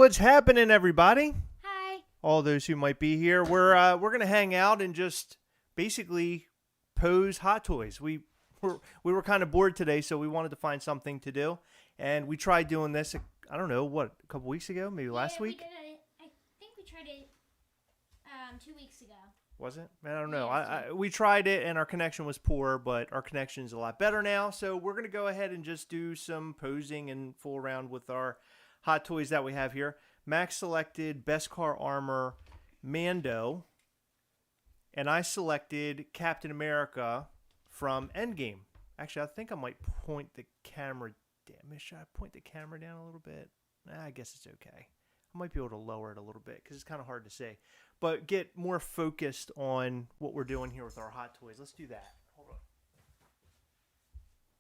What's happening, everybody? Hi. All those who might be here. We're gonna hang out and just basically pose hot toys. We were kind of bored today, so we wanted to find something to do, and we tried doing this. I don't know a couple weeks ago, maybe last week. I think we tried it 2 weeks ago. Was it? I don't know. Yeah, we tried it, and our connection was poor, but our connection is a lot better now. So we're gonna go ahead and just do some posing and fool around with our hot toys that we have here. Max selected Beskar Armor Mando, and I selected Captain America from Endgame. Actually, I think I might point the camera down. Should I point the camera down a little bit? I guess it's okay. I might be able to lower it a little bit because it's kind of hard to see. But get more focused on what we're doing here with our hot toys. Let's do that. Hold on.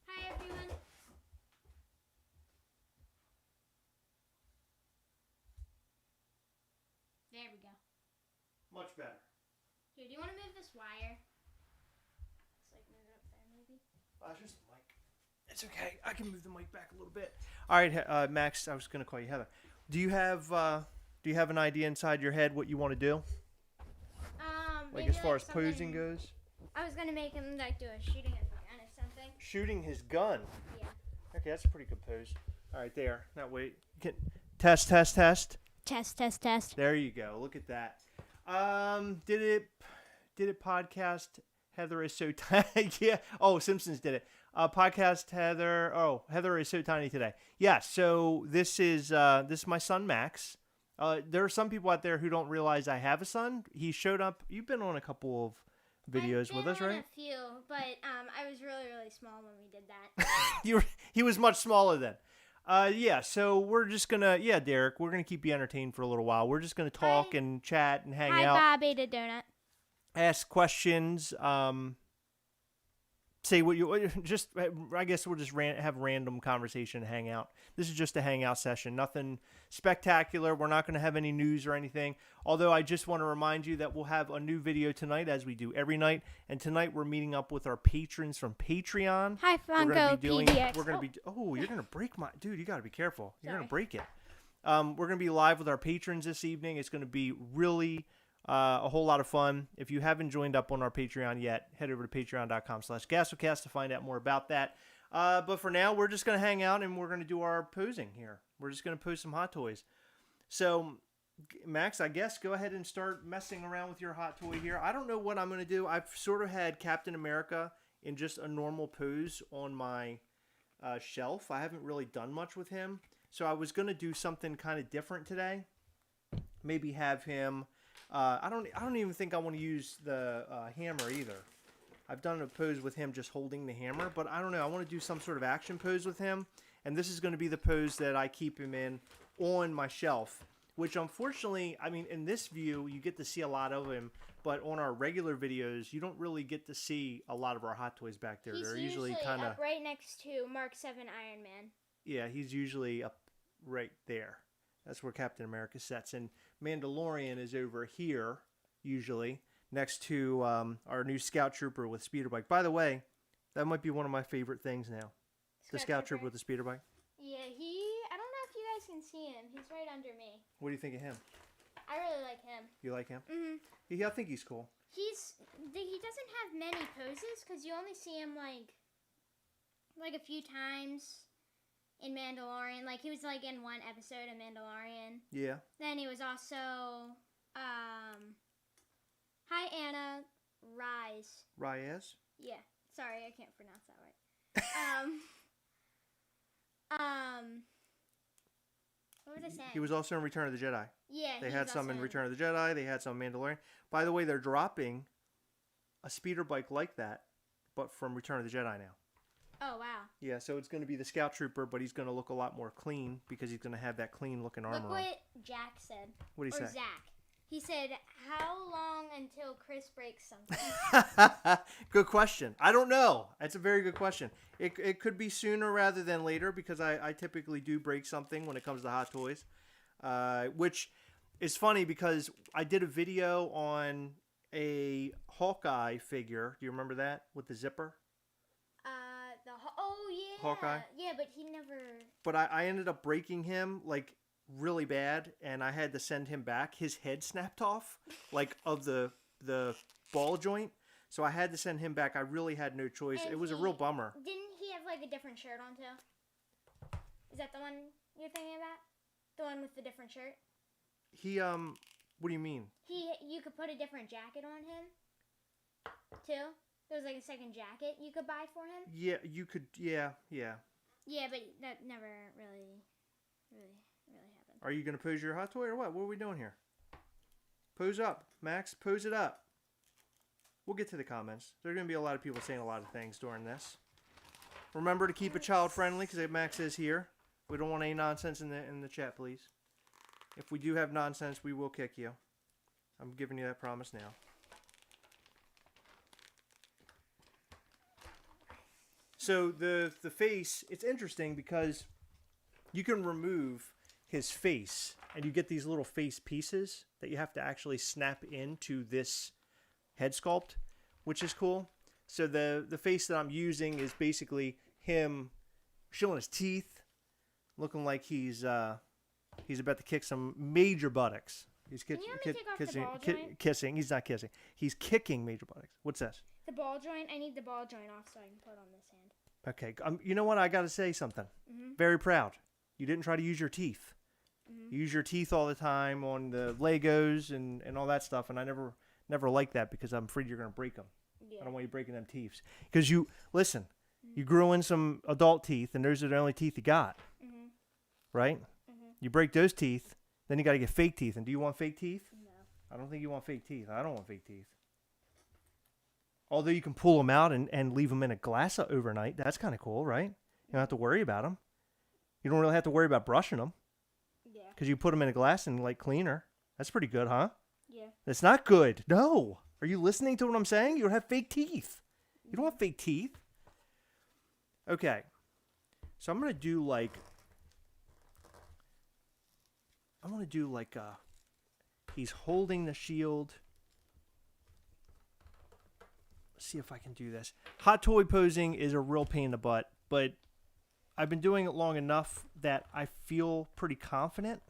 Hi, everyone. There we go. Much better. Here, do you want to move this wire? It's like move it up there, maybe. It's just the mic. It's okay. I can move the mic back a little bit. All right, Max. I was going to call you Heather. Do you have an idea inside your head what you want to do? Like as far as posing goes? I was going to make him like do a shooting his gun or something. Shooting his gun. Yeah. Okay, that's a pretty good pose. All right, there. Now wait. Test. Test. There you go. Look at that. Did it podcast Heather is so tiny? Yeah. Oh, Simpsons did it. Podcast Heather. Oh, Heather is so tiny today. Yeah. So this is my son Max. There are some people out there who don't realize I have a son. He showed up. You've been on a couple of videos with us, right? A few, but I was really, really small when we did that. He was much smaller then. Yeah, so we're just gonna, Derek, we're gonna keep you entertained for a little while. We're just gonna talk and chat and hang out. Hi, Bob, ate a donut. Ask questions. Say what you just. I guess we'll just have random conversation, and hang out. This is just a hangout session. Nothing spectacular. We're not gonna have any news or anything. Although I just want to remind you that we'll have a new video tonight, as we do every night. And tonight we're meeting up with our patrons from Patreon. Hi, Funko PDX. We're gonna be. Oh, you're gonna break my dude. You gotta be careful. You're gonna break it. We're gonna be live with our patrons this evening. It's gonna be really a whole lot of fun. If you haven't joined up on our Patreon yet, head over to patreon.com/Gastlecast to find out more about that. But for now, we're just going to hang out and we're going to do our posing here. We're just going to pose some hot toys. So, Max, I guess go ahead and start messing around with your hot toy here. I don't know what I'm going to do. I've sort of had Captain America in just a normal pose on my shelf. I haven't really done much with him. So I was going to do something kind of different today. Maybe have him... I don't even think I want to use the hammer either. I've done a pose with him just holding the hammer, but I don't know. I want to do some sort of action pose with him, and this is going to be the pose that I keep him in on my shelf, which unfortunately, I mean, in this view, you get to see a lot of him, but on our regular videos, you don't really get to see a lot of our Hot Toys back there. He's They're usually kind of up right next to Mark 7 Iron Man. Yeah, he's usually up right there. That's where Captain America sits. And Mandalorian is over here, usually, next to our new Scout Trooper with speeder bike. By the way, that might be one of my favorite things now. The Scout Trooper with the speeder bike. Yeah, I don't know if you guys can see him. He's right under me. What do you think of him? I really like him. You like him? Mm-hmm. Yeah, I think he's cool. He doesn't have many poses because you only see him like a few times in Mandalorian. Like he was like in one episode of Mandalorian. Yeah. Then he was also hi Anna Rise. Yeah. Sorry, I can't pronounce that right. What was I saying? He was also in Return of the Jedi. Yeah. They had some in Return of the Jedi. They had some Mandalorian. By the way, they're dropping a speeder bike like that, but from Return of the Jedi now. Oh, wow. Yeah, so it's going to be the Scout Trooper, but he's going to look a lot more clean because he's going to have that clean-looking armor Look what Jack said. What did he say? Zach. He said, how long until Chris breaks something? Good question. I don't know. That's a very good question. It could be sooner rather than later because I typically do break something when it comes to Hot Toys, which is funny because I did a video on a Hawkeye figure. Do you remember that with the zipper? Oh, yeah. Hawkeye? Yeah, but he never... But I ended up breaking him, like, really bad, and I had to send him back. His head snapped off, like, of the ball joint, so I had to send him back. I really had no choice. And it was a real bummer. Didn't he have, like, a different shirt on, too? Is that the one you're thinking about? The one with the different shirt? He, what do you mean? You could put a different jacket on him, too? There was like a second jacket you could buy for him? Yeah, you could, yeah. Yeah, but that never really happened. Are you going to pose your Hot Toy or what? What are we doing here? Pose up, Max. Pose it up. We'll get to the comments. There are going to be a lot of people saying a lot of things during this. Remember to keep it child friendly because Max is here. We don't want any nonsense in the chat, please. If we do have nonsense, we will kick you. I'm giving you that promise now. So the face, it's interesting because you can remove his face and you get these little face pieces that you have to actually snap into this head sculpt, which is cool. So the face that I'm using is basically him showing his teeth, looking like he's about to kick some major buttocks. He's kissing. He's not kissing. He's kicking major buttocks. What's this? The ball joint. I need the ball joint off so I can put on this hand. Okay. You know what? I got to say something. Mm-hmm. Very proud. You didn't try to use your teeth. Mm-hmm. You use your teeth all the time on the Legos and all that stuff, and I never liked that because I'm afraid you're going to break them. Yeah. I don't want you breaking them teeth. Because you grew in some adult teeth, and those are the only teeth you got. Mm-hmm. Right? Mm-hmm. You break those teeth, then you got to get fake teeth. And do you want fake teeth? No. I don't think you want fake teeth. I don't want fake teeth. Although you can pull them out and leave them in a glass overnight. That's kind of cool, right? You don't have to worry about them. You don't really have to worry about brushing them. Yeah. Because you put them in a glass and like cleaner. That's pretty good, huh? Yeah. That's not good. No. Are you listening to what I'm saying? You don't have fake teeth. You don't want fake teeth. Okay. So I'm going to do like he's holding the shield. Let's see if I can do this. Hot toy posing is a real pain in the butt, but I've been doing it long enough that I feel pretty confident.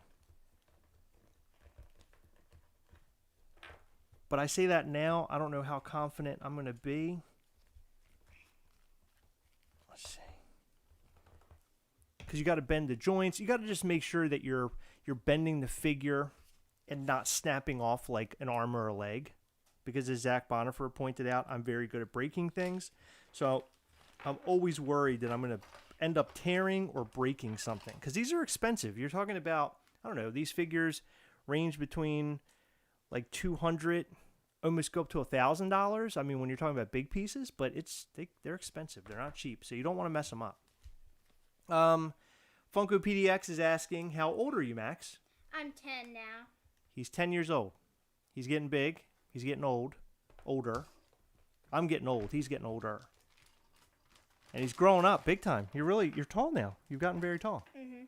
But I say that now, I don't know how confident I'm going to be. Let's see. Because you got to bend the joints. You got to just make sure that you're bending the figure and not snapping off like an arm or a leg. Because as Zach Bonifer pointed out, I'm very good at breaking things. So I'm always worried that I'm going to end up tearing or breaking something. Because these are expensive. You're talking about, I don't know, these figures range between like $200, almost go up to $1,000. I mean, when you're talking about big pieces, but they're expensive. They're not cheap. So you don't want to mess them up. Funko PDX is asking, how old are you, Max? I'm 10 now. He's 10 years old. He's getting big. He's getting older. I'm getting old. He's getting older. And he's growing up big time. You're tall now. You've gotten very tall. Mm-hmm.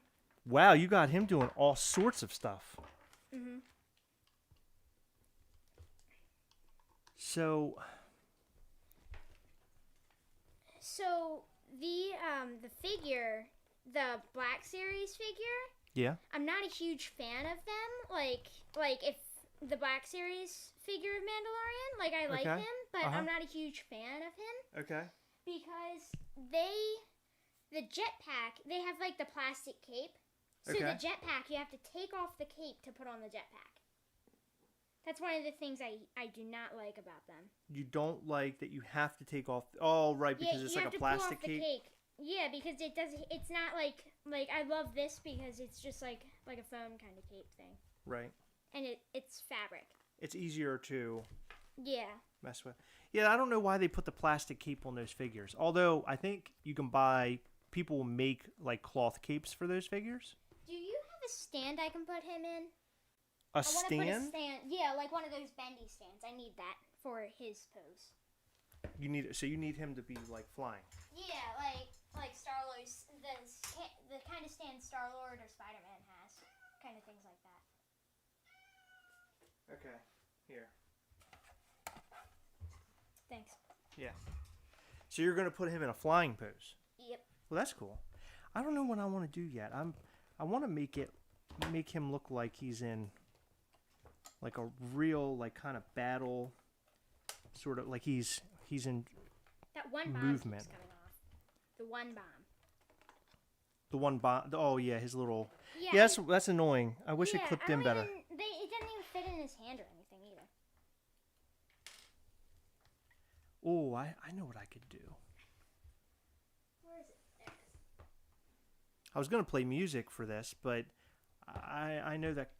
Wow, you got him doing all sorts of stuff. Mm-hmm. So the figure, the Black Series figure. Yeah. I'm not a huge fan of them. Like if the Black Series figure of Mandalorian, like I like him, but I'm not a huge fan of him. Okay. Because the jetpack, they have like the plastic cape. So the jetpack, you have to take off the cape to put on the jetpack. That's one of the things I do not like about them. You don't like that you have to take off... Oh, right, because it's like a plastic cape. Yeah, because it's not like I love this because it's just like a foam kind of cape thing. Right. And it's fabric. It's easier to mess with. Yeah, I don't know why they put the plastic cape on those figures. Although I think you can people make like cloth capes for those figures. Do you have a stand I can put him in? I want to put a stand. Yeah, like one of those bendy stands. I need that for his pose. You need him to be like flying. Yeah, like Star-Lord's the kind of stand Star-Lord or Spider-Man has, kind of things like that. Okay, here. Thanks. Yeah. So you're gonna put him in a flying pose. Yep. Well, that's cool. I don't know what I want to do yet. I want to make him look like he's in like a real like kind of battle, sort of like he's in that one bomb movement. Keeps coming off. The one bomb. The one bomb. Oh yeah, his little. Yeah, that's annoying. I wish it clipped in better. It doesn't even fit in his hand or anything either. Oh, I know what I could do. Where is it? There it is. I was gonna play music for this, but I know that.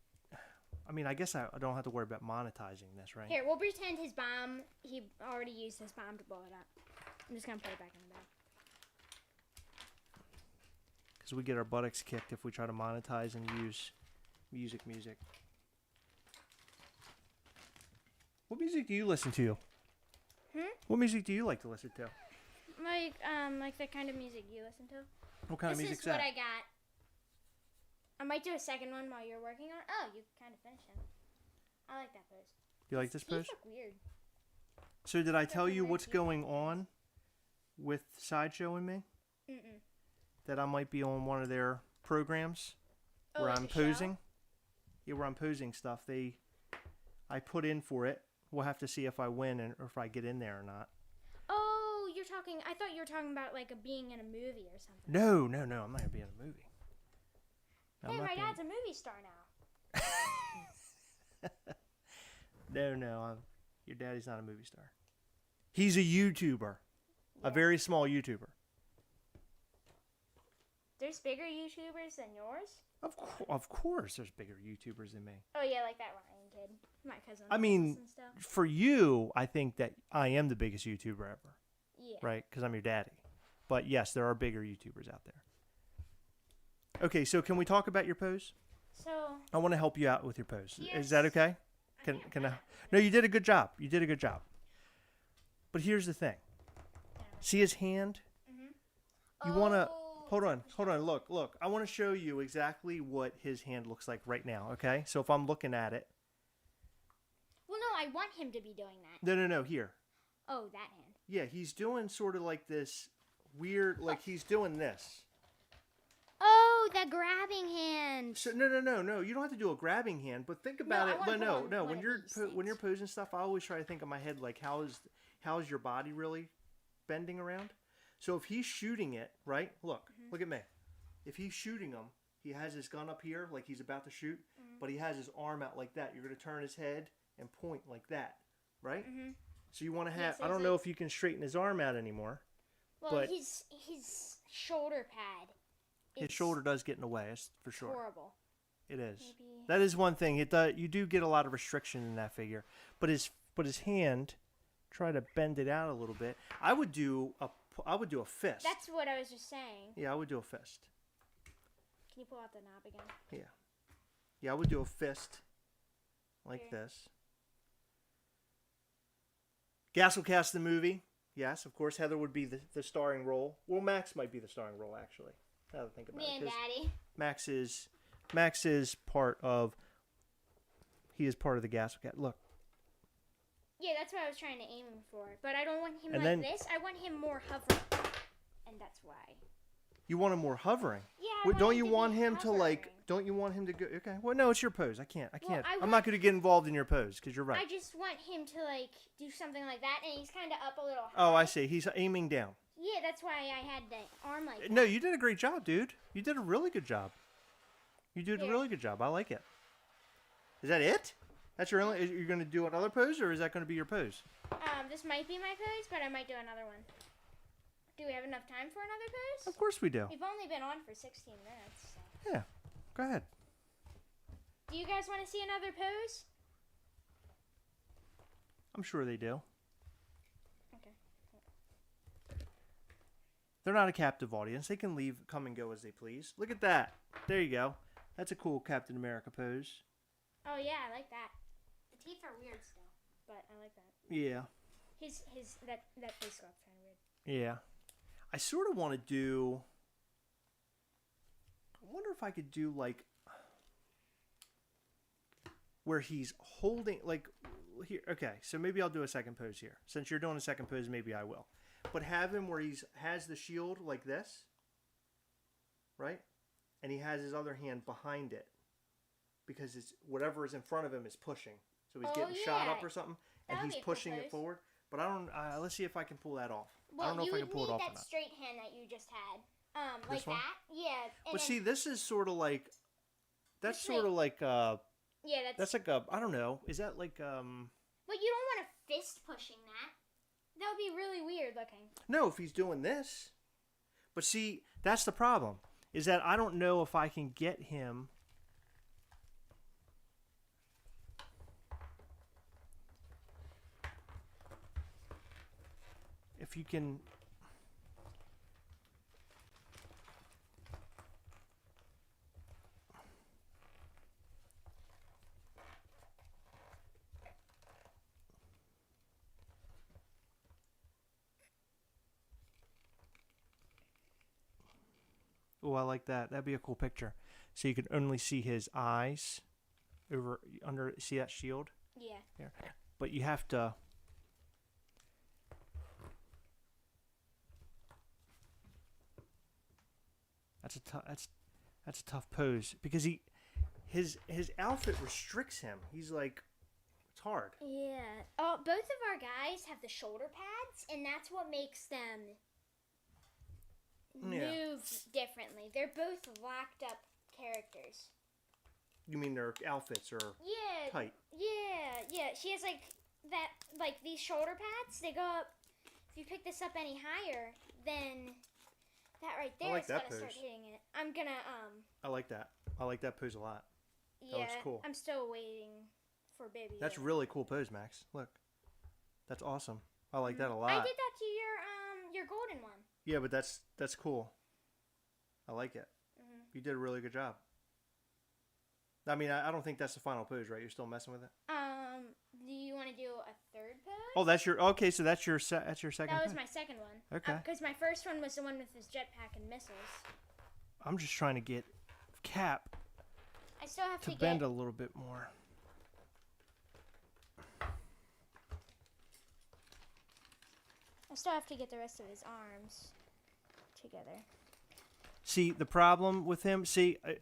I mean, I guess I don't have to worry about monetizing this, right? Here, we'll pretend his bomb. He already used his bomb to blow it up. I'm just gonna put it back in the bag. Because we get our buttocks kicked if we try to monetize and use music. What music do you listen to? What music do you like to listen to? Like the kind of music you listen to. What kind of music's that? This is what I got. I might do a second one while you're working on it. Oh, you kind of finished him. I like that pose. You like this pose? Look weird. So did I tell you what's going on with Sideshow and me? Mm-mm. That I might be on one of their programs where I'm posing. Yeah, where I'm posing stuff. I put in for it. We'll have to see if I win or if I get in there or not. Oh, I thought you were talking about like being in a movie or something. No. I'm not going to be in a movie. Hey, my dad's a movie star now. No. Your daddy's not a movie star. He's a YouTuber. Yeah. A very small YouTuber. There's bigger YouTubers than yours? Of course there's bigger YouTubers than me. Oh, yeah, like that Ryan kid. My cousin. I mean, for you, I think that I am the biggest YouTuber ever. Yeah. Right? Because I'm your daddy. But yes, there are bigger YouTubers out there. Okay, so can we talk about your pose? I want to help you out with your pose. Yes. Is that okay? Can I? No, you did a good job. But here's the thing. See his hand? Mm-hmm. You want to... Hold on. Look. I want to show you exactly what his hand looks like right now, okay? So if I'm looking at it... Well, no, I want him to be doing that. No, here. Oh, that hand. Yeah, he's doing sort of like this weird... Like, he's doing this. Oh, the grabbing hand. So, no. You don't have to do a grabbing hand, but think about it. No. When you're posing stuff, I always try to think in my head, like, how is your body really bending around? So if he's shooting it, right? Look at me. If he's shooting him, he has his gun up here, like he's about to shoot, but he has his arm out like that. You're going to turn his head and point like that, right? Mm-hmm. So you want to have, I don't know if you can straighten his arm out anymore. Well, but his shoulder pad. His shoulder does get in the way, that's for sure. Horrible. It is. Maybe. That is one thing. You do get a lot of restriction in that figure. But his hand, try to bend it out a little bit. I would do a fist. That's what I was just saying. Yeah, I would do a fist. Can you pull out the knob again? Yeah, I would do a fist like this. Gastlecast the movie. Yes, of course. Heather would be the starring role. Well, Max might be the starring role, actually. Now that I think about Me it. and Daddy. Max is part of. He is part of the Gastlecast. Look. Yeah, that's what I was trying to aim him for. But I don't want him And like then- this. I want him more hovering. And that's why. You want him more hovering. Yeah, Don't you want him to hovering. Don't you want him to go? Okay. Well, no, it's your pose. I can't. Well, I'm not going to get involved in your pose because you're right. I just want him to like do something like that, and he's kind of up a little high. Oh, I see. He's aiming down. Yeah, that's why I had the arm like that. No, you did a great job, dude. You did a really good job. You did a Here. really good job. I like it. Is that it? That's your only? You're going to do another pose, or is that going to be your pose? This might be my pose, but I might do another one. Do we have enough time for another pose? Of course we do. We've only been on for 16 minutes. So. Yeah. Go ahead. Do you guys want to see another pose? I'm sure they do. Okay. They're not a captive audience. They can leave, come and go as they please. Look at that. There you go. That's a cool Captain America pose. Oh yeah, I like that. The teeth are weird still, but I like that. Yeah. That face looks kind of weird. Yeah. I sort of want to do. I wonder if I could do like where he's holding like here. Okay, so maybe I'll do a second pose here. Since you're doing a second pose, maybe I will. But have him where he's has the shield like this, right? And he has his other hand behind it because it's whatever is in front of him is pushing. So he's getting shot up or something, and That would he's be a cool pushing it pose. forward. But I don't. Let's see if I can pull that off. Well, I don't know you if I can would pull it need off or that not. straight hand that you just had. This Like one? that. Yeah. And But then, see, this is sort of like. That's This sort of like. yeah, That's like a. I don't know. Is that like But you don't want a fist pushing that. That would be really weird looking. No, if he's doing this. But see, that's the problem. Is that I don't know if I can get him. If you can. Oh, I like that. That'd be a cool picture. So you can only see his eyes over under. See that shield? Yeah. There. But you have to. That's a tough pose because his outfit restricts him. He's like, it's hard. Yeah. Oh, both of our guys have the shoulder pads, and that's what makes them Yeah. move differently. They're both locked up characters. You mean their outfits are Yeah. tight? Yeah. She has like that, like these shoulder pads. They go up. If you pick this up any higher, then that right there like is that gonna start pose. hitting it. I'm gonna I like that. I like that pose a lot. Yeah. looks cool. I'm still waiting for baby. That's Yoda. really cool pose, Max. Look, that's awesome. I like that a lot. I did that to your golden one. Yeah, but that's cool. I like it. Mhm. You did a really good job. I mean, I don't think that's the final pose, right? You're still messing with it. Do you want to do a third pose? Oh, that's your okay. So that's your second. That was pose. my second one. Okay. Because my first one was the one with his jetpack and missiles. I'm just trying to get Cap I still have to to bend get. a little bit more. I still have to get the rest of his arms together. See, the problem with him,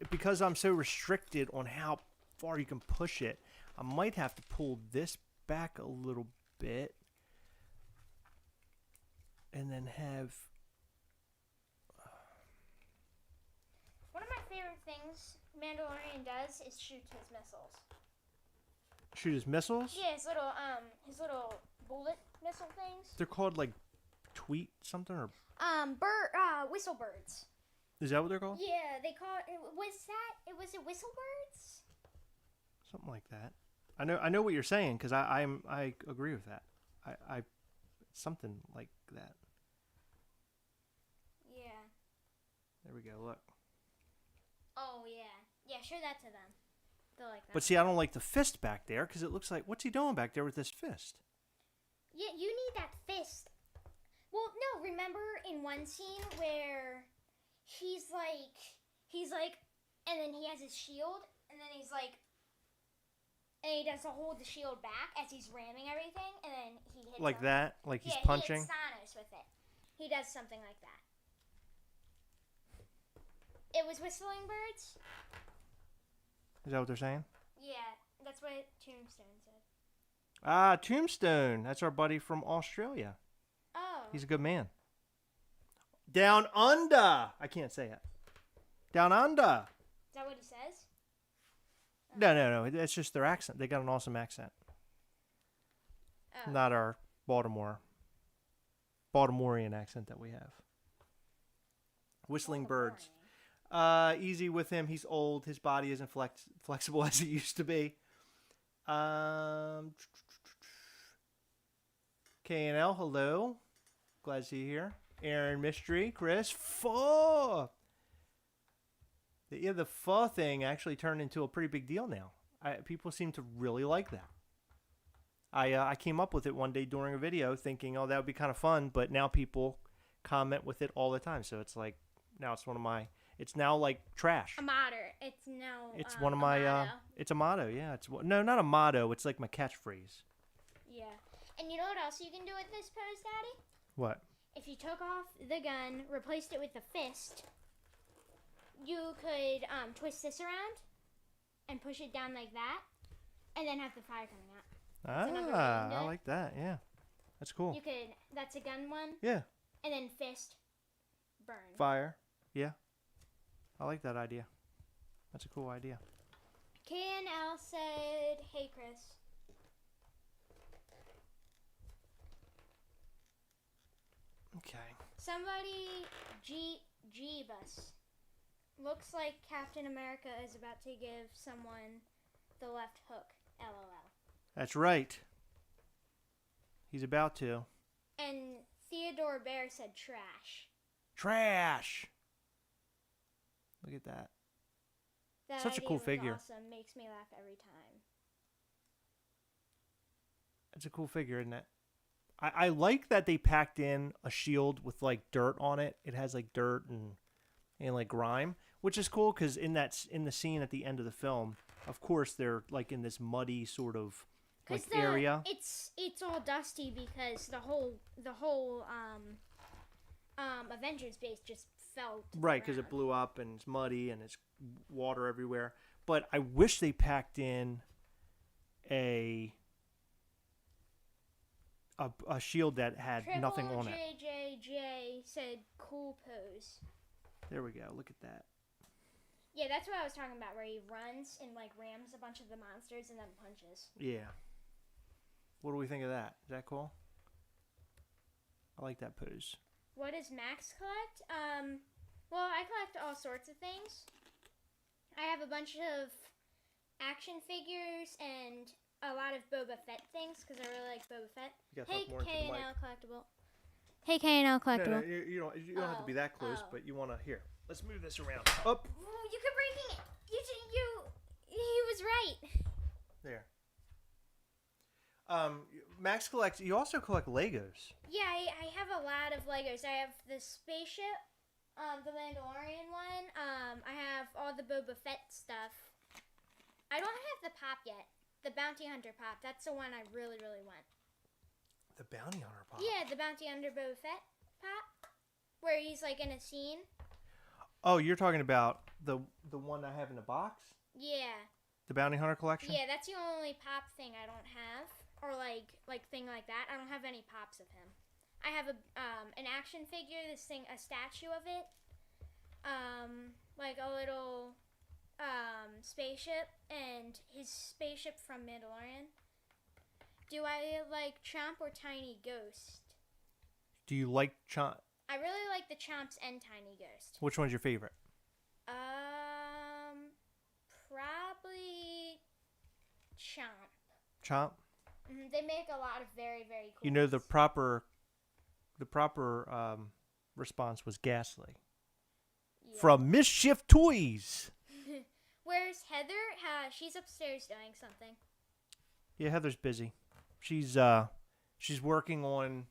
because I'm so restricted on how far you can push it, I might have to pull this back a little bit and then have. One of my favorite things Mandalorian does is shoot his missiles. Shoot his missiles? Yeah, his little bullet missile things. They're called like tweet something or Whistle birds. is that what they're called? Yeah, they call it. Was it whistle birds? Something like that. I know what you're saying because I agree with that. I something like that. Yeah. There we go. Look. Oh yeah. Yeah, show that to them. They'll like that. But see, I don't like the fist back there because it looks like what's he doing back there with this fist? Yeah, you need that fist. Well, no, remember in one scene where he's like, and then he has his shield, and then he's like, and he does to hold the shield back as he's ramming everything, and then he hits Like him. that? Like he's He punching? hits Thanos with it. He does something like that. It was Whistling Birds? Is that what they're saying? Yeah, that's what Tombstone said. Ah, Tombstone. That's our buddy from Australia. Oh. He's a good man. Down under. I can't say it. Down under. Is that what he says? No. It's just their accent. They got an awesome accent. Oh. Not our Baltimorean accent that we have. Whistling Birds. Easy with him. He's old. His body isn't flexible as it used to be. K&L, hello. Glad to see you here. Aaron Mystery, Chris, pho. The pho thing actually turned into a pretty big deal now. People seem to really like that. I came up with it one day during a video thinking, oh, that would be kind of fun, but now people comment with it all the time. So it's like, now it's one of my, it's now like trash. A motto. It's no. It's one of my, motto. it's a motto, yeah. No, not a motto, it's like my catchphrase. Yeah. And you know what else you can do with this pose, Daddy? What? If you took off the gun, replaced it with the fist, you could twist this around and push it down like that, and then have the fire coming out. I like that, yeah. That's cool. You could, that's a gun one. Yeah. And then fist, burn. Fire, yeah. I like that idea. That's a cool idea. K&L said, hey, Chris. Okay. Somebody, Jeebus. Looks like Captain America is about to give someone the left hook. LOL. That's right. He's about to. And Theodore Bear said trash. Trash! Look at that. That Such a idea cool was figure. Awesome. Makes me laugh every time. It's a cool figure, isn't it? I like that they packed in a shield with like dirt on it. It has like dirt and like grime, which is cool because in the scene at the end of the film, of course they're like in this muddy sort of like area. It's all dusty because the whole Avengers base just fell to Right, because it blew up and it's muddy and it's water everywhere. But I wish they packed in a shield that had nothing on it. JJJ said cool pose. There we go. Look at that. Yeah, that's what I was talking about, where he runs and like rams a bunch of the monsters and then punches. Yeah. What do we think of that? Is that cool? I like that pose. What does Max collect? Well, I collect all sorts of things. I have a bunch of action figures and a lot of Boba Fett things because I really like Boba Fett. Hey, K&L collectible. Hey, K&L collectible. No, you don't have to be that close, but you want to. Here, let's move this around. Up. Ooh, you keep breaking it. He was right. There. Max collects. You also collect Legos. Yeah, I have a lot of Legos. I have the spaceship, the Mandalorian one. I have all the Boba Fett stuff. I don't have the pop yet. The Bounty Hunter pop. That's the one I really, really want. The Bounty Hunter pop. Yeah, the Bounty Hunter Boba Fett pop, where he's like in a scene. Oh, you're talking about the one I have in the box? Yeah. The Bounty Hunter collection? Yeah, that's the only pop thing I don't have, or like thing like that. I don't have any pops of him. I have an action figure, a statue of it, like a little spaceship, and his spaceship from Mandalorian. Do I like Chomp or Tiny Ghost? Do you like Chomp? I really like the Chomps and Tiny Ghost. Which one's your favorite? Probably Chomp. Chomp? Mm-hmm. They make a lot of very, very cool. You know, the proper response was Ghastly. Yeah. From Mischief Toys. Where's Heather? She's upstairs doing something. Yeah, Heather's busy. She's She's working on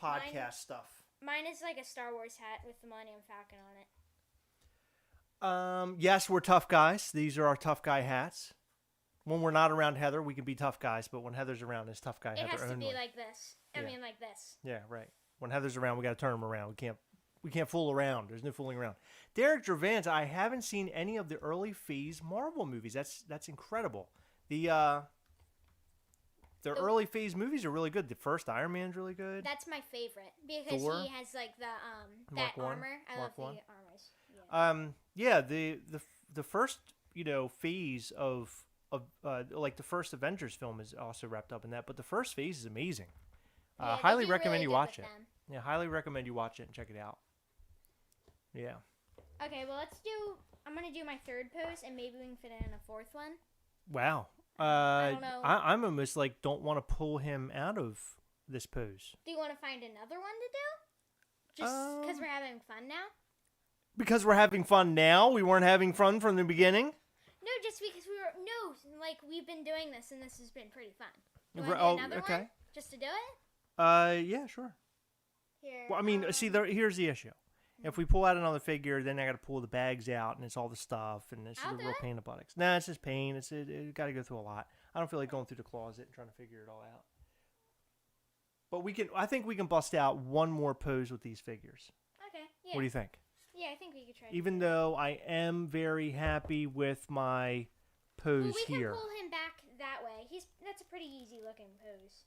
podcast stuff. Mine is like a Star Wars hat with the Millennium Falcon on it. Yes, we're tough guys. These are our tough guy hats. When we're not around Heather, we can be tough guys, but when Heather's around, it's tough guy It Heather has to only. be like this. I mean, like this. Yeah, right. When Heather's around, we got to turn them around. We can't fool around. There's no fooling around. Derek Gervans, I haven't seen any of the early Phase Marvel movies. That's incredible. The early Phase movies are really good. The first Iron Man's really good. That's my favorite because Thor? He has like the Mark that one? armor. I Mark love one? the armors. Yeah. The first phase of like the first Avengers film is also wrapped up in that, but the first phase is amazing. Yeah, they Highly do recommend really you good watch with it. them. Yeah, highly recommend you watch it and check it out. Yeah. Okay, well I'm gonna do my third pose and maybe we can fit in a fourth one. Wow. I don't know. I'm almost like don't want to pull him out of this pose. Do you want to find another one to do? Just because we're having fun now? Because we're having fun now? We weren't having fun from the beginning? No, just because we've been doing this and this has been pretty fun. You want to do another one? Just to do it? Yeah, sure. Here. Well, I mean, here's the issue. If we pull out another figure, then I got to pull the bags out, and it's all the stuff, and it's a real pain in the buttocks. Nah, it's just pain. It got to go through a lot. I don't feel like going through the closet and trying to figure it all out. But I think we can bust out one more pose with these figures. Okay. Yeah. What do you think? Yeah, I think we could try. Even though I am very happy with my pose we here. can pull him back that way. That's a pretty easy looking pose.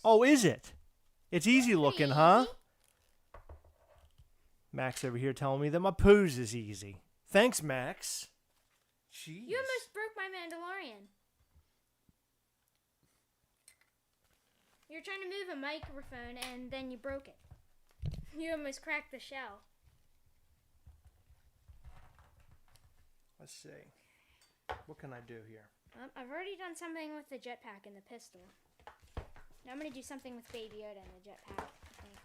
Oh, is it? It's easy looking, easy. huh? Max over here telling me that my pose is easy. Thanks, Max. Jeez. You almost broke my Mandalorian. You're trying to move a microphone and then you broke it. You almost cracked the shell. Let's see. What can I do here? I've already done something with the jetpack and the pistol. Now I'm going to do something with Baby Yoda and the jetpack, I think.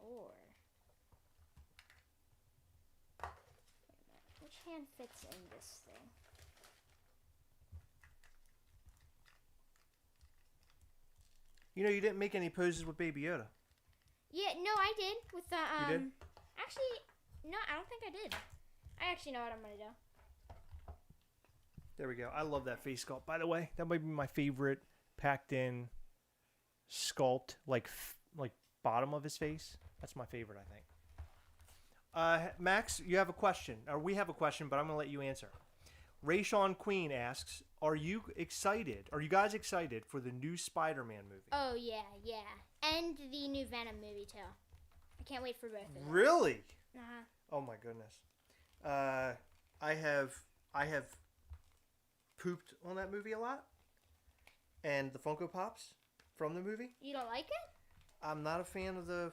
Or... Wait a minute. Which hand fits in this thing? You know, you didn't make any poses with Baby Yoda. Yeah, no, I did. With the, You did? Actually, no, I don't think I did. I actually know what I'm going to do. There we go. I love that face sculpt. By the way, that might be my favorite packed in sculpt, like bottom of his face. That's my favorite, I think. Max, you have a question. Or we have a question, but I'm going to let you answer. Rayshawn Queen asks, are you guys excited for the new Spider-Man movie? Oh, yeah. And the new Venom movie, too. I can't wait for both of them. Really? Uh-huh. Oh, my goodness. I have pooped on that movie a lot. And the Funko Pops from the movie. You don't like it? I'm not a fan of the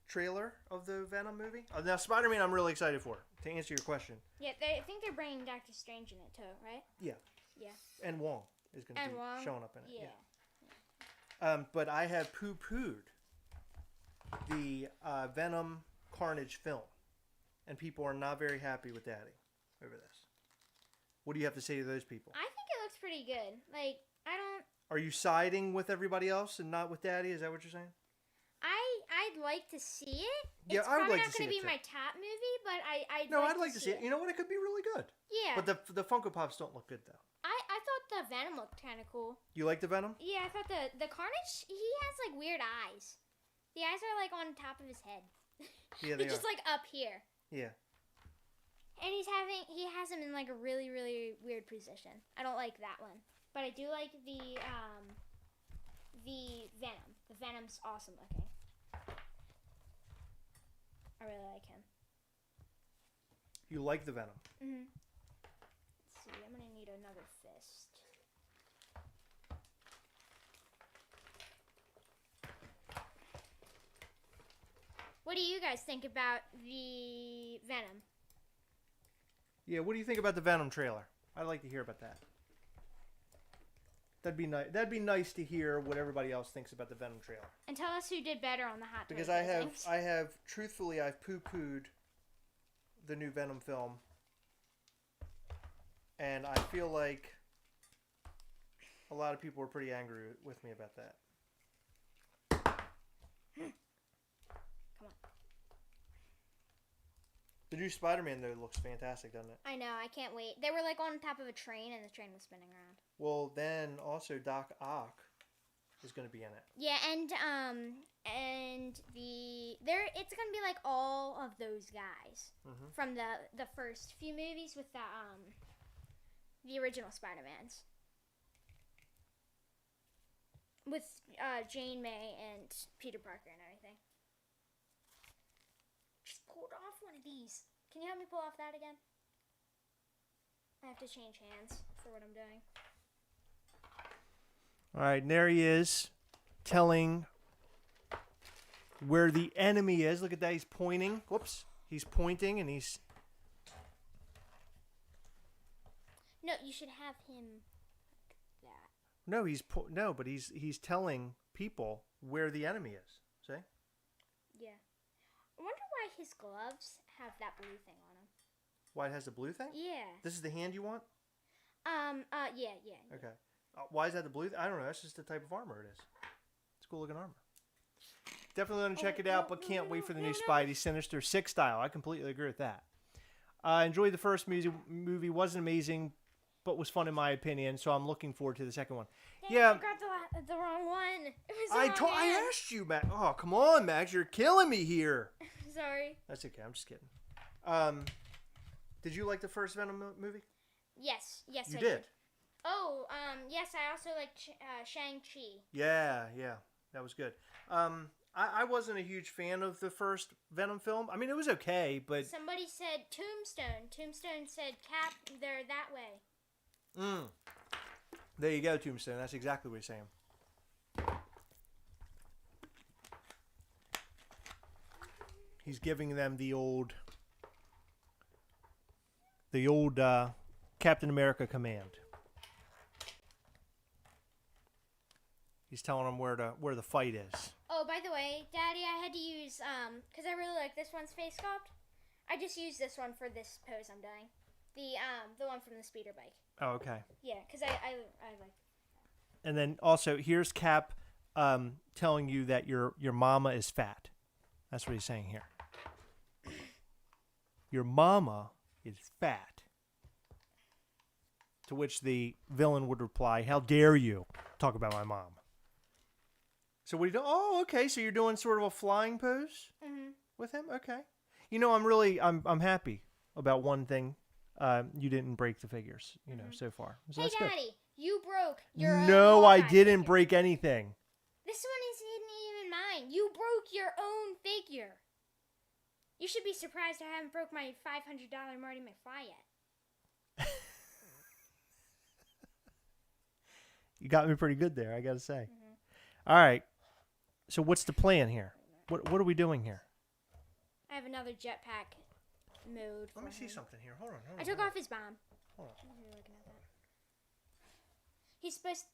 trailer of the Venom movie. Now, Spider-Man, I'm really excited for. To answer your question. Yeah, I think they're bringing Doctor Strange in it too, right? Yeah. Yeah. And Wong is going to be showing up in it. Yeah. But I have poo-pooed the Venom Carnage film, and people are not very happy with Daddy over this. What do you have to say to those people? I think it looks pretty good. Like, I don't... Are you siding with everybody else and not with Daddy? Is that what you're saying? I'd like to see it. Yeah, it's I would probably like not to see going to it be my top movie, but I'd like to see it. You know what? It could be really good. Yeah. But the Funko Pops don't look good, though. I thought the Venom looked kind of cool. You like the Venom? Yeah, I thought the Carnage, he has, like, weird eyes. The eyes are, like, on top of his head. Yeah, they They're just, like, up here. Yeah. And he has him in, like, a really, really weird position. I don't like that one. But I do like the Venom. The Venom's awesome looking. I really like him. You like the Venom? Mm-hmm. Let's see, I'm going to need another fist. What do you guys think about the Venom? Yeah, what do you think about the Venom trailer? I'd like to hear about that. That'd be nice. That'd be nice to hear what everybody else thinks about the Venom trailer. And tell us who did better on the hot because toys. I have truthfully, I've poo-pooed the new Venom film, and I feel like A lot of people were pretty angry with me about that. Come on. The new Spider-Man, though, looks fantastic, doesn't it? I know. I can't wait. They were like on top of a train, and the train was spinning around. Well, then also Doc Ock is going to be in it. Yeah, and it's gonna be like all of those guys from the first few movies with the original Spider-Mans. With Jane May and Peter Parker and everything. Just pulled off one of these. Can you help me pull off that again? I have to change hands for what I'm doing. All right, and there he is, telling where the enemy is. Look at that, he's pointing. Whoops, he's pointing, and he's... No, you should have him like that. No, but he's telling people where the enemy is. See? Yeah. I wonder why his gloves have that blue thing on them. Why it has the blue thing? Yeah. This is the hand you want? Yeah. Okay. Why is that the blue? I don't know. That's just the type of armor it is. It's cool looking armor. Definitely want to check it out, but can't wait for the new Spidey Sinister Six style. I completely agree with that. Enjoyed the first movie. Wasn't amazing, but was fun in my opinion. So I'm looking forward to the second one. Dang, Yeah. I got the wrong one. It was the wrong I hand. asked you, Max. Oh, come on, Max. You're killing me here. Sorry. That's okay. I'm just kidding. Did you like the first Venom movie? Yes, You I did. Oh, yes, I also like Shang-Chi. Yeah, that was good. I wasn't a huge fan of the first Venom film. I mean, it was okay, but... Somebody said Tombstone. Tombstone said, Cap, they're that way. There you go, Tombstone. That's exactly what he's saying. He's giving them the old Captain America command. He's telling them where the fight is. Oh, by the way, Daddy, I had to use, because I really like this one's face sculpt. I just used this one for this pose I'm doing. The one from the speeder bike. Oh, okay. Yeah, because I like. And then also, here's Cap telling you that your mama is fat. That's what he's saying here. Your mama is fat. To which the villain would reply, "How dare you talk about my mom?" So what are you doing? Oh, okay. So you're doing sort of a flying pose with him? Okay. You know, I'm happy about one thing. You didn't break the figures, so far. So Hey, that's good. Daddy, you broke your own. No, I Hawkeye didn't figure. break anything. This one isn't even mine. You broke your own figure. You should be surprised I haven't broke my $500 Marty McFly yet. You got me pretty good there, I gotta say. All right. So what's the plan here? What are we doing here? I have another jetpack mode. Let me for see him. something here. Hold on. I took off his bomb. Hold on. You're looking at that. He's supposed.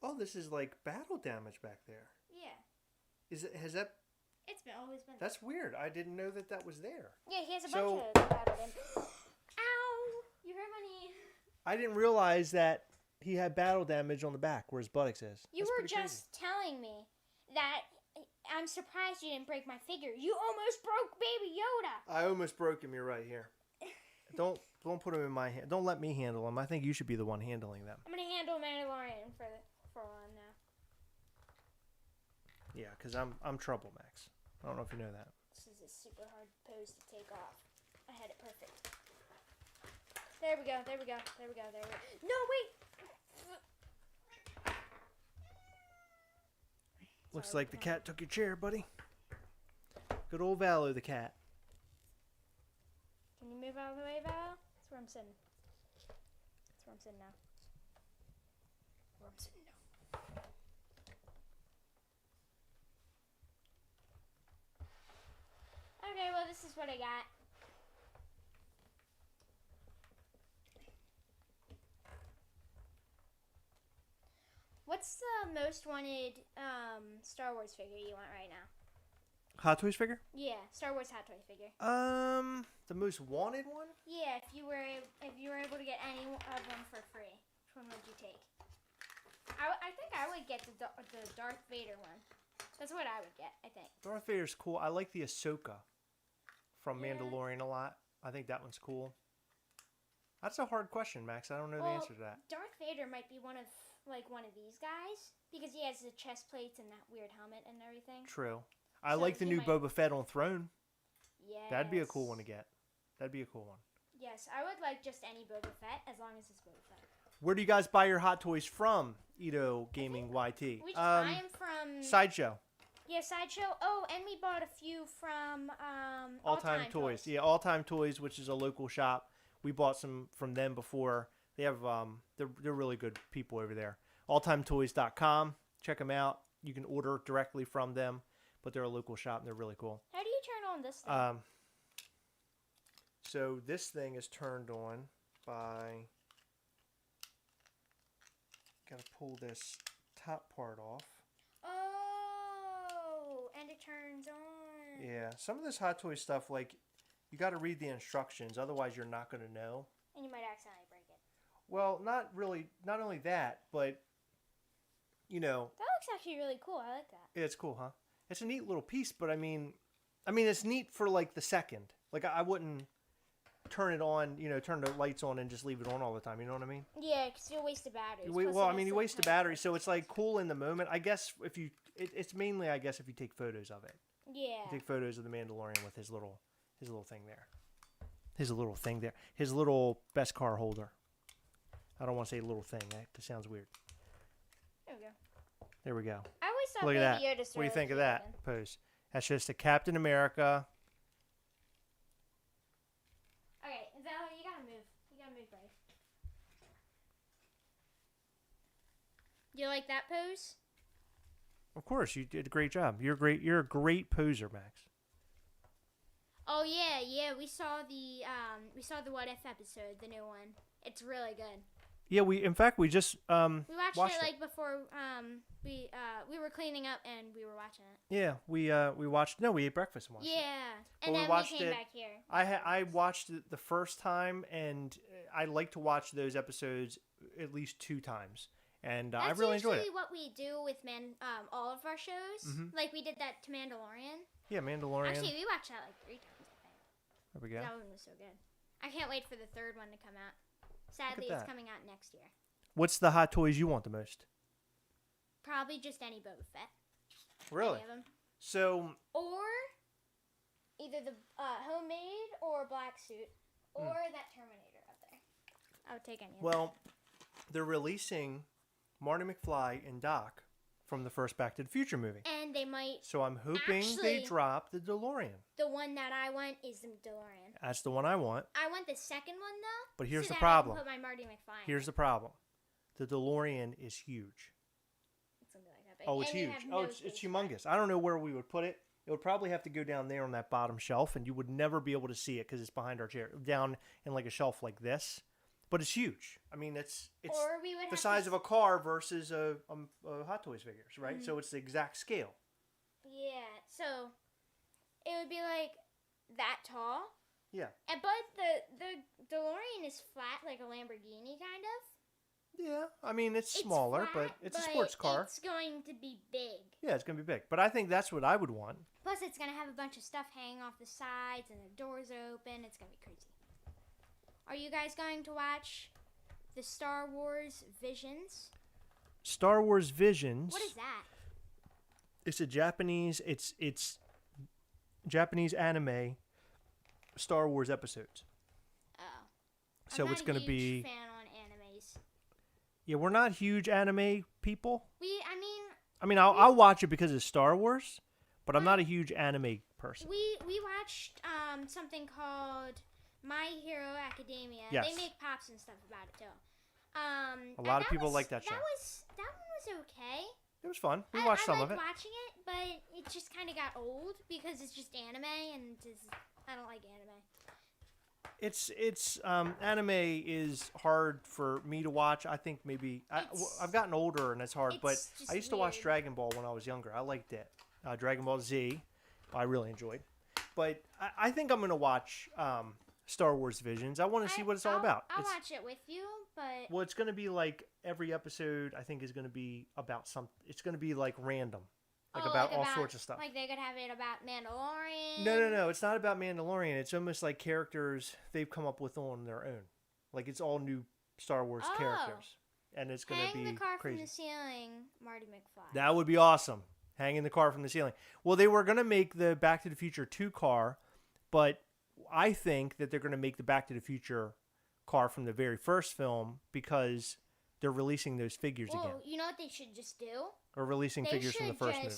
Oh, this is like battle damage back there. Yeah. Has that? It's always been. That's weird. I didn't know that was there. Yeah, he has a So- bunch of battle damage. Ow! You hurt my knee. I didn't realize that he had battle damage on the back where his buttocks is. You That's were pretty just telling me that I'm surprised you didn't break my figure. You almost broke Baby Yoda. crazy. I almost broke him. You're right here. Don't put him in my hand. Don't let me handle him. I think you should be the one handling them. I'm gonna handle Mandalorian for one now. Yeah, because I'm trouble, Max. I don't know if you know that. This is a super hard pose to take off. I had it perfect. There we go. No, wait. Looks Sorry, like the cat took your chair, buddy. Good old Valor, the cat. Can you move out of the way, Val? That's where I'm sitting. now. Okay, well, this is what I got. What's the most wanted Star Wars figure you want right now? Hot Toys figure? Yeah, Star Wars Hot Toy figure. The most wanted one? Yeah, if you were able to get any of them for free, which one would you take? I think I would get the Darth Vader one. That's what I would get, I think. Darth Vader's cool. I like the Ahsoka from Yeah. Mandalorian a lot. I think that one's cool. That's a hard question, Max. I don't know the answer to that. Darth Vader might be one of these guys because he has the chest plates and that weird helmet and everything. True. I So like the he new might- Boba Fett on Throne. Yes. That'd be a cool one to get. That'd be a cool one. Yes, I would like just any Boba Fett as long as it's Boba Fett. Where do you guys buy your Hot Toys from? Ito Gaming YT. We just buy them from Sideshow. Yeah, Sideshow. Oh, and we bought a few from All Time Toys. Yeah, All Time Toys, which is a local shop. We bought some from them before. They have they're really good people over there. AllTimeToys.com. Check them out. You can order directly from them, but they're a local shop and they're really cool. How do you turn on this thing? So this thing is turned on by. Gotta pull this top part off. Oh, and it turns on. Yeah, some of this Hot Toys stuff, like, you got to read the instructions, otherwise you're not going to know. And you might accidentally break it. Well, not really, not only that, but, you know. That looks actually really cool. I like that. It's cool, huh? It's a neat little piece, but I mean, it's neat for, like, the second. Like, I wouldn't turn it on, turn the lights on and just leave it on all the time, you know what I mean? Yeah, because you'll waste the battery. You waste the battery, so it's, like, cool in the moment. I guess if you, it's mainly, I guess, if you take photos of it. Yeah. You take photos of the Mandalorian with his little thing there. His little Beskar holder. I don't want to say little thing. That sounds weird. There we go. There we go. I always thought Look at that. Baby Yoda's What do you really think of cute that looking. pose? That's just a Captain America. Okay, Val, you gotta move. You gotta move, right? You like that pose? Of course, you did a great job. You're a great poser, Max. Oh yeah. We saw the What If episode, the new one. It's really good. Yeah, we just We watched watched it like before we were cleaning up and we were watching it. Yeah, we watched. No, we ate breakfast and watched it. Yeah, and Well, we then watched we came it- back here. I watched it the first time, and I like to watch those episodes at least 2 times, and I really enjoyed it. That's usually what we do with all of our shows. Mhm. Like we did that to Mandalorian. Yeah, Mandalorian. Actually, we watched that like 3 times. I think. There we go. That one was so good. I can't wait for the third one to come out. Sadly, it's that. coming out next year. What's the Hot Toys you want the most? Probably just any Boba Fett. Really? Any of them. So, Or either the homemade or black suit, or that Terminator up there. I would take any of them. well, they're releasing Marty McFly and Doc from the first Back to the Future movie. And they might. So I'm hoping they Actually- drop the DeLorean. The one that I want is the DeLorean. That's the one I want. I want the second one though. But here's so the that I can problem. put my Marty McFly. Here's the problem. The DeLorean is huge. It's gonna be like that big. Oh, it's And you huge. have Oh, no it's space for it. humongous. I don't know where we would put it. It would probably have to go down there on that bottom shelf, and you would never be able to see it because it's behind our chair, down in like a shelf like this. But it's huge. I mean, it's Or we would the have size to, of a car versus a Hot Toys figures, right? Mm-hmm. So it's the exact scale. Yeah, so it would be like that tall. Yeah. But the DeLorean is flat, like a Lamborghini kind of. Yeah. I mean, it's It's smaller, flat, but it's a sports car. It's going to be big. Yeah, it's gonna be big. But I think that's what I would want. Plus, it's gonna have a bunch of stuff hanging off the sides, and the doors open. It's gonna be crazy. Are you guys going to watch the Star Wars Visions? Star Wars Visions. What is that? It's a Japanese. It's Japanese anime Star Wars episodes. Oh. So it's gonna be. I'm not a huge fan on animes. Yeah, we're not huge anime people. I mean, I'll watch it because it's Star Wars, but I'm not a huge anime person. we watched something called My Hero Academia. Yes. They make pops and stuff about it too. A lot of people like that show. That one was okay. It was fun. We watched some of it. I liked watching it, but it just kind of got old because it's just anime, and I don't like anime. It's anime is hard for me to watch. I think maybe I've gotten older and it's hard, but It's just I used to watch weird. Dragon Ball when I was younger. I liked it. Dragon Ball Z, I really enjoyed. But I think I'm gonna watch Star Wars Visions. I want to see what it's all about. I'll It's- watch it with you, but Well, it's going to be like every episode. I think is going to be about some. It's going to be like random, about all sorts of stuff. Like they could have it about Mandalorian. No. It's not about Mandalorian. It's almost like characters they've come up with on their own. Like it's all new Star Wars characters, and it's going to be Hang the car crazy. from the ceiling, Marty McFly. That would be awesome. Hanging the car from the ceiling. Well, they were going to make the Back to the Future 2 car, but I think that they're going to make the Back to the Future car from the very first film because they're releasing those figures again. You know what they should just do? Or releasing figures from the first movie.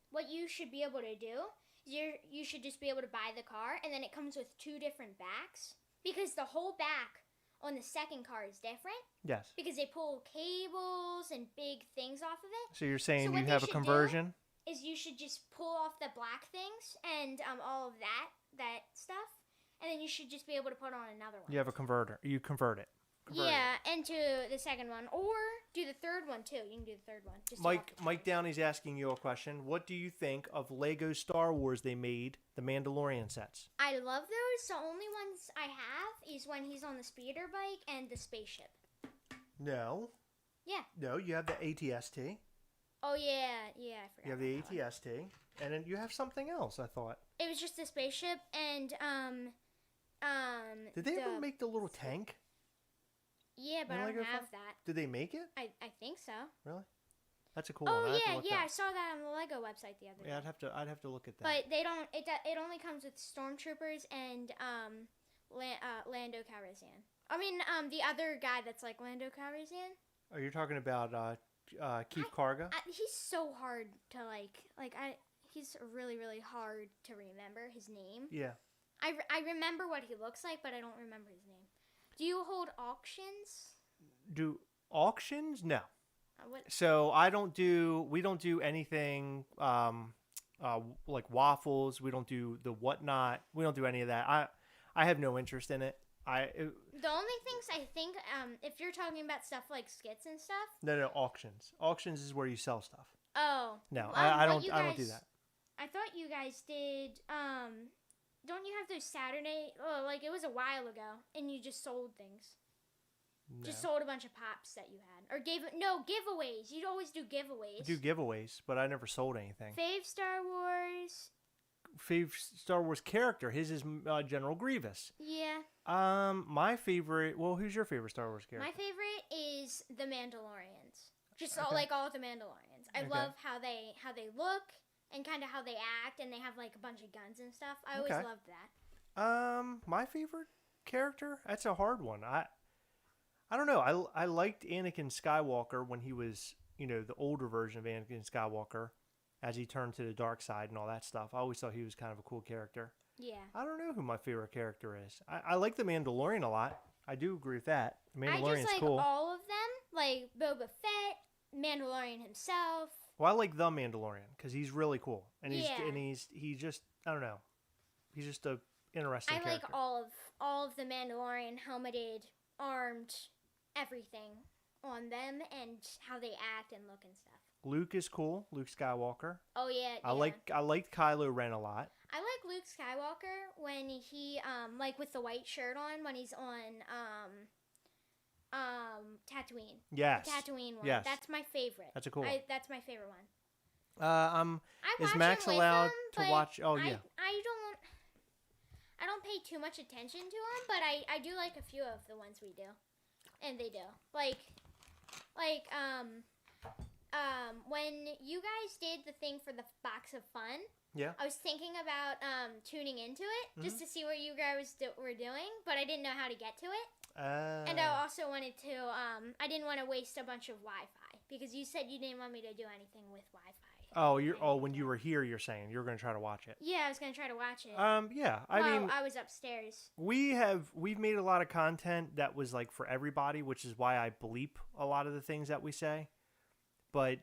What you should be able to do is you should just be able to buy the car, and then it comes with 2 different backs. Because the whole back on the second car is different. Yes. Because they pull cables and big things off of it. So you're saying you have a conversion? Is you should just pull off the black things and all of that stuff, and then you should just be able to put on another one. You have a converter. You convert it. Yeah, into the second one, or do the third one too. You can do the third one. Just Mike Downey's asking you a question. What do you think of Lego Star Wars they made, the Mandalorian sets? I love those. The only ones I have is when he's on the speeder bike and the spaceship. No. Yeah. No, you have the ATST. Oh yeah, I forgot. You have the ATST, and then you have something else. I thought. It was just the spaceship and Did they ever make the little tank? Yeah, but I don't have that. Did they make it? I think so. Really? That's a cool one. Oh yeah, I saw that on the Lego website the other day. Yeah, I'd have to look at that. But they don't. It only comes with stormtroopers and Lando Calrissian. I mean, the other guy that's like Lando Calrissian. Oh, you're talking about Keith Karga? He's so hard to he's really really hard to remember his name. Yeah. I remember what he looks like, but I don't remember his name. Do you hold auctions? Do auctions? No. What? So we don't do anything like waffles. We don't do the whatnot. We don't do any of that. I have no interest in it. The only things I think, if you're talking about stuff like skits and stuff. No, auctions. Auctions is where you sell stuff. Oh. No, I don't do that. I thought you guys did, don't you have those Saturday, like it was a while ago, and you just sold things? No. Just sold a bunch of pops that you had. Or giveaways. You'd always do giveaways. I do giveaways, but I never sold anything. Fave Star Wars character. His is General Grievous. Yeah. My favorite, well, who's your favorite Star Wars character? My favorite is the Mandalorians. Just all of the Mandalorians. I love how they look and kind of how they act, and they have like a bunch of guns and stuff. I always loved that. My favorite character? That's a hard one. I don't know. I liked Anakin Skywalker when he was, the older version of Anakin Skywalker as he turned to the dark side and all that stuff. I always thought he was kind of a cool character. Yeah. I don't know who my favorite character is. I like the Mandalorian a lot. I do agree with that. The Mandalorian's I just like cool. all of them, like Boba Fett, Mandalorian himself. Well, I like the Mandalorian because he's really cool, and he's just I don't know, he's just a interesting character. I like all of the Mandalorian helmeted, armed, everything on them and how they act and look and stuff. Luke is cool. Luke Skywalker. Oh yeah. I liked Kylo Ren a lot. I like Luke Skywalker when he like with the white shirt on when he's on Tatooine. Yes. The Tatooine one. Yes. That's my favorite. That's a cool one. That's my favorite one. Is Max allowed to watch? Oh yeah. I don't pay too much attention to them, but I do like a few of the ones we do, and they do like when you guys did the thing for the box of fun. Yeah. I was thinking about tuning into it just to see what you guys were doing, but I didn't know how to get to it. And I also wanted to, I didn't want to waste a bunch of Wi-Fi because you said you didn't want me to do anything with Wi-Fi. When you were here, you're saying you were going to try to watch it. Yeah, I was going to try to watch it. Yeah. I mean, I was upstairs. We've made a lot of content that was like for everybody, which is why I bleep a lot of the things that we say. But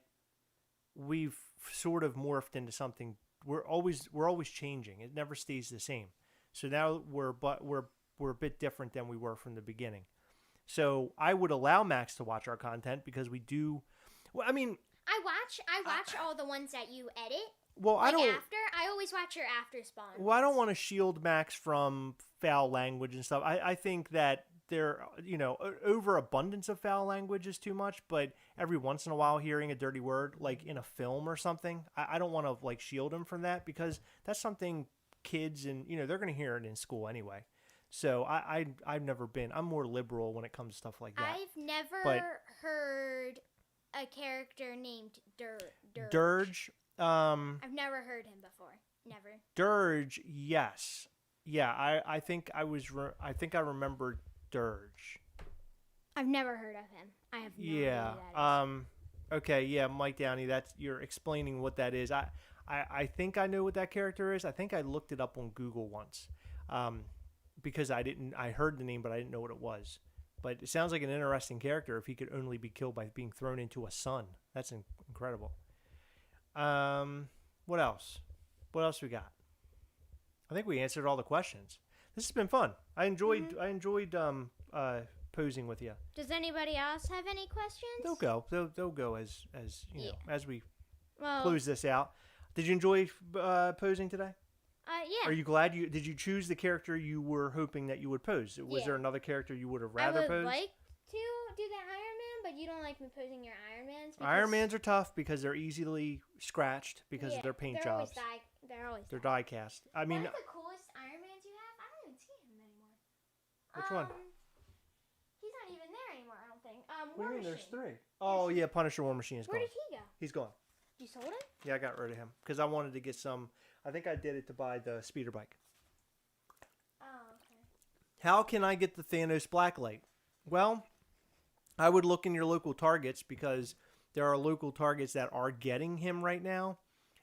we've sort of morphed into something. We're always changing. It never stays the same. So now we're a bit different than we were from the beginning. So I would allow Max to watch our content because we do. Well, I mean, I watch all the ones that you edit. Well, I always watch your after spawn. Well, I don't want to shield Max from foul language and stuff. I think that there, overabundance of foul language is too much, but every once in a while hearing a dirty word, like in a film or something, I don't want to like shield him from that because that's something kids and, they're going to hear it in school anyway. So I've never been, I'm more liberal when it comes to stuff like that. I've never heard a character named Dirge. Dirge? I've never heard him before. Never. Dirge, yes. Yeah, I think I remember Dirge. I've never heard of him. I have no idea Yeah. who that is. Okay, yeah, Mike Downey, you're explaining what that is. I think I know what that character is. I think I looked it up on Google once. Because I heard the name, but I didn't know what it was. But it sounds like an interesting character if he could only be killed by being thrown into a sun. That's incredible. What else? What else we got? I think we answered all the questions. This has been fun. I enjoyed posing with you. Does anybody else have any questions? They'll go as as we Well, close this out. Did you enjoy posing today? Yeah. Are you glad did you choose the character you were hoping that you would pose? Was there another character you would have rather posed? I would like to do the Iron Man, but you don't like me posing your Iron Mans. Iron Mans are tough because they're easily scratched because of their paint jobs. They're die cast. I mean, what's the coolest Iron Mans you have? I don't even see him anymore. Which one? He's not even there anymore, I don't think. What War do you mean? Machine. There's 3. Oh yeah, Punisher War Machine is gone. Where did he go? He's gone. You sold him? Yeah, I got rid of him because I wanted to get some. I think I did it to buy the speeder bike. Oh, okay. How can I get the Thanos Blacklight? Well, I would look in your local Targets because there are local Targets that are getting him right now.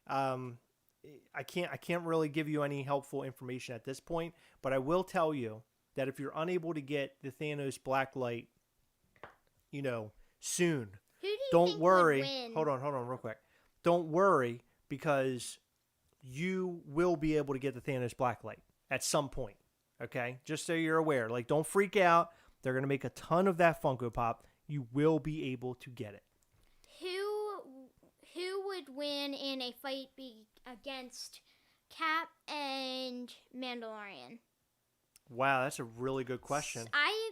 I can't really give you any helpful information at this point, but I will tell you that if you're unable to get the Thanos Blacklight, soon, Who do you don't think worry. would win? Hold on, real quick. Don't worry because you will be able to get the Thanos Blacklight at some point. Okay, just so you're aware. Like, don't freak out. They're gonna make a ton of that Funko Pop. You will be able to get it. Who would win in a fight against Cap and Mandalorian? Wow, that's a really good question. I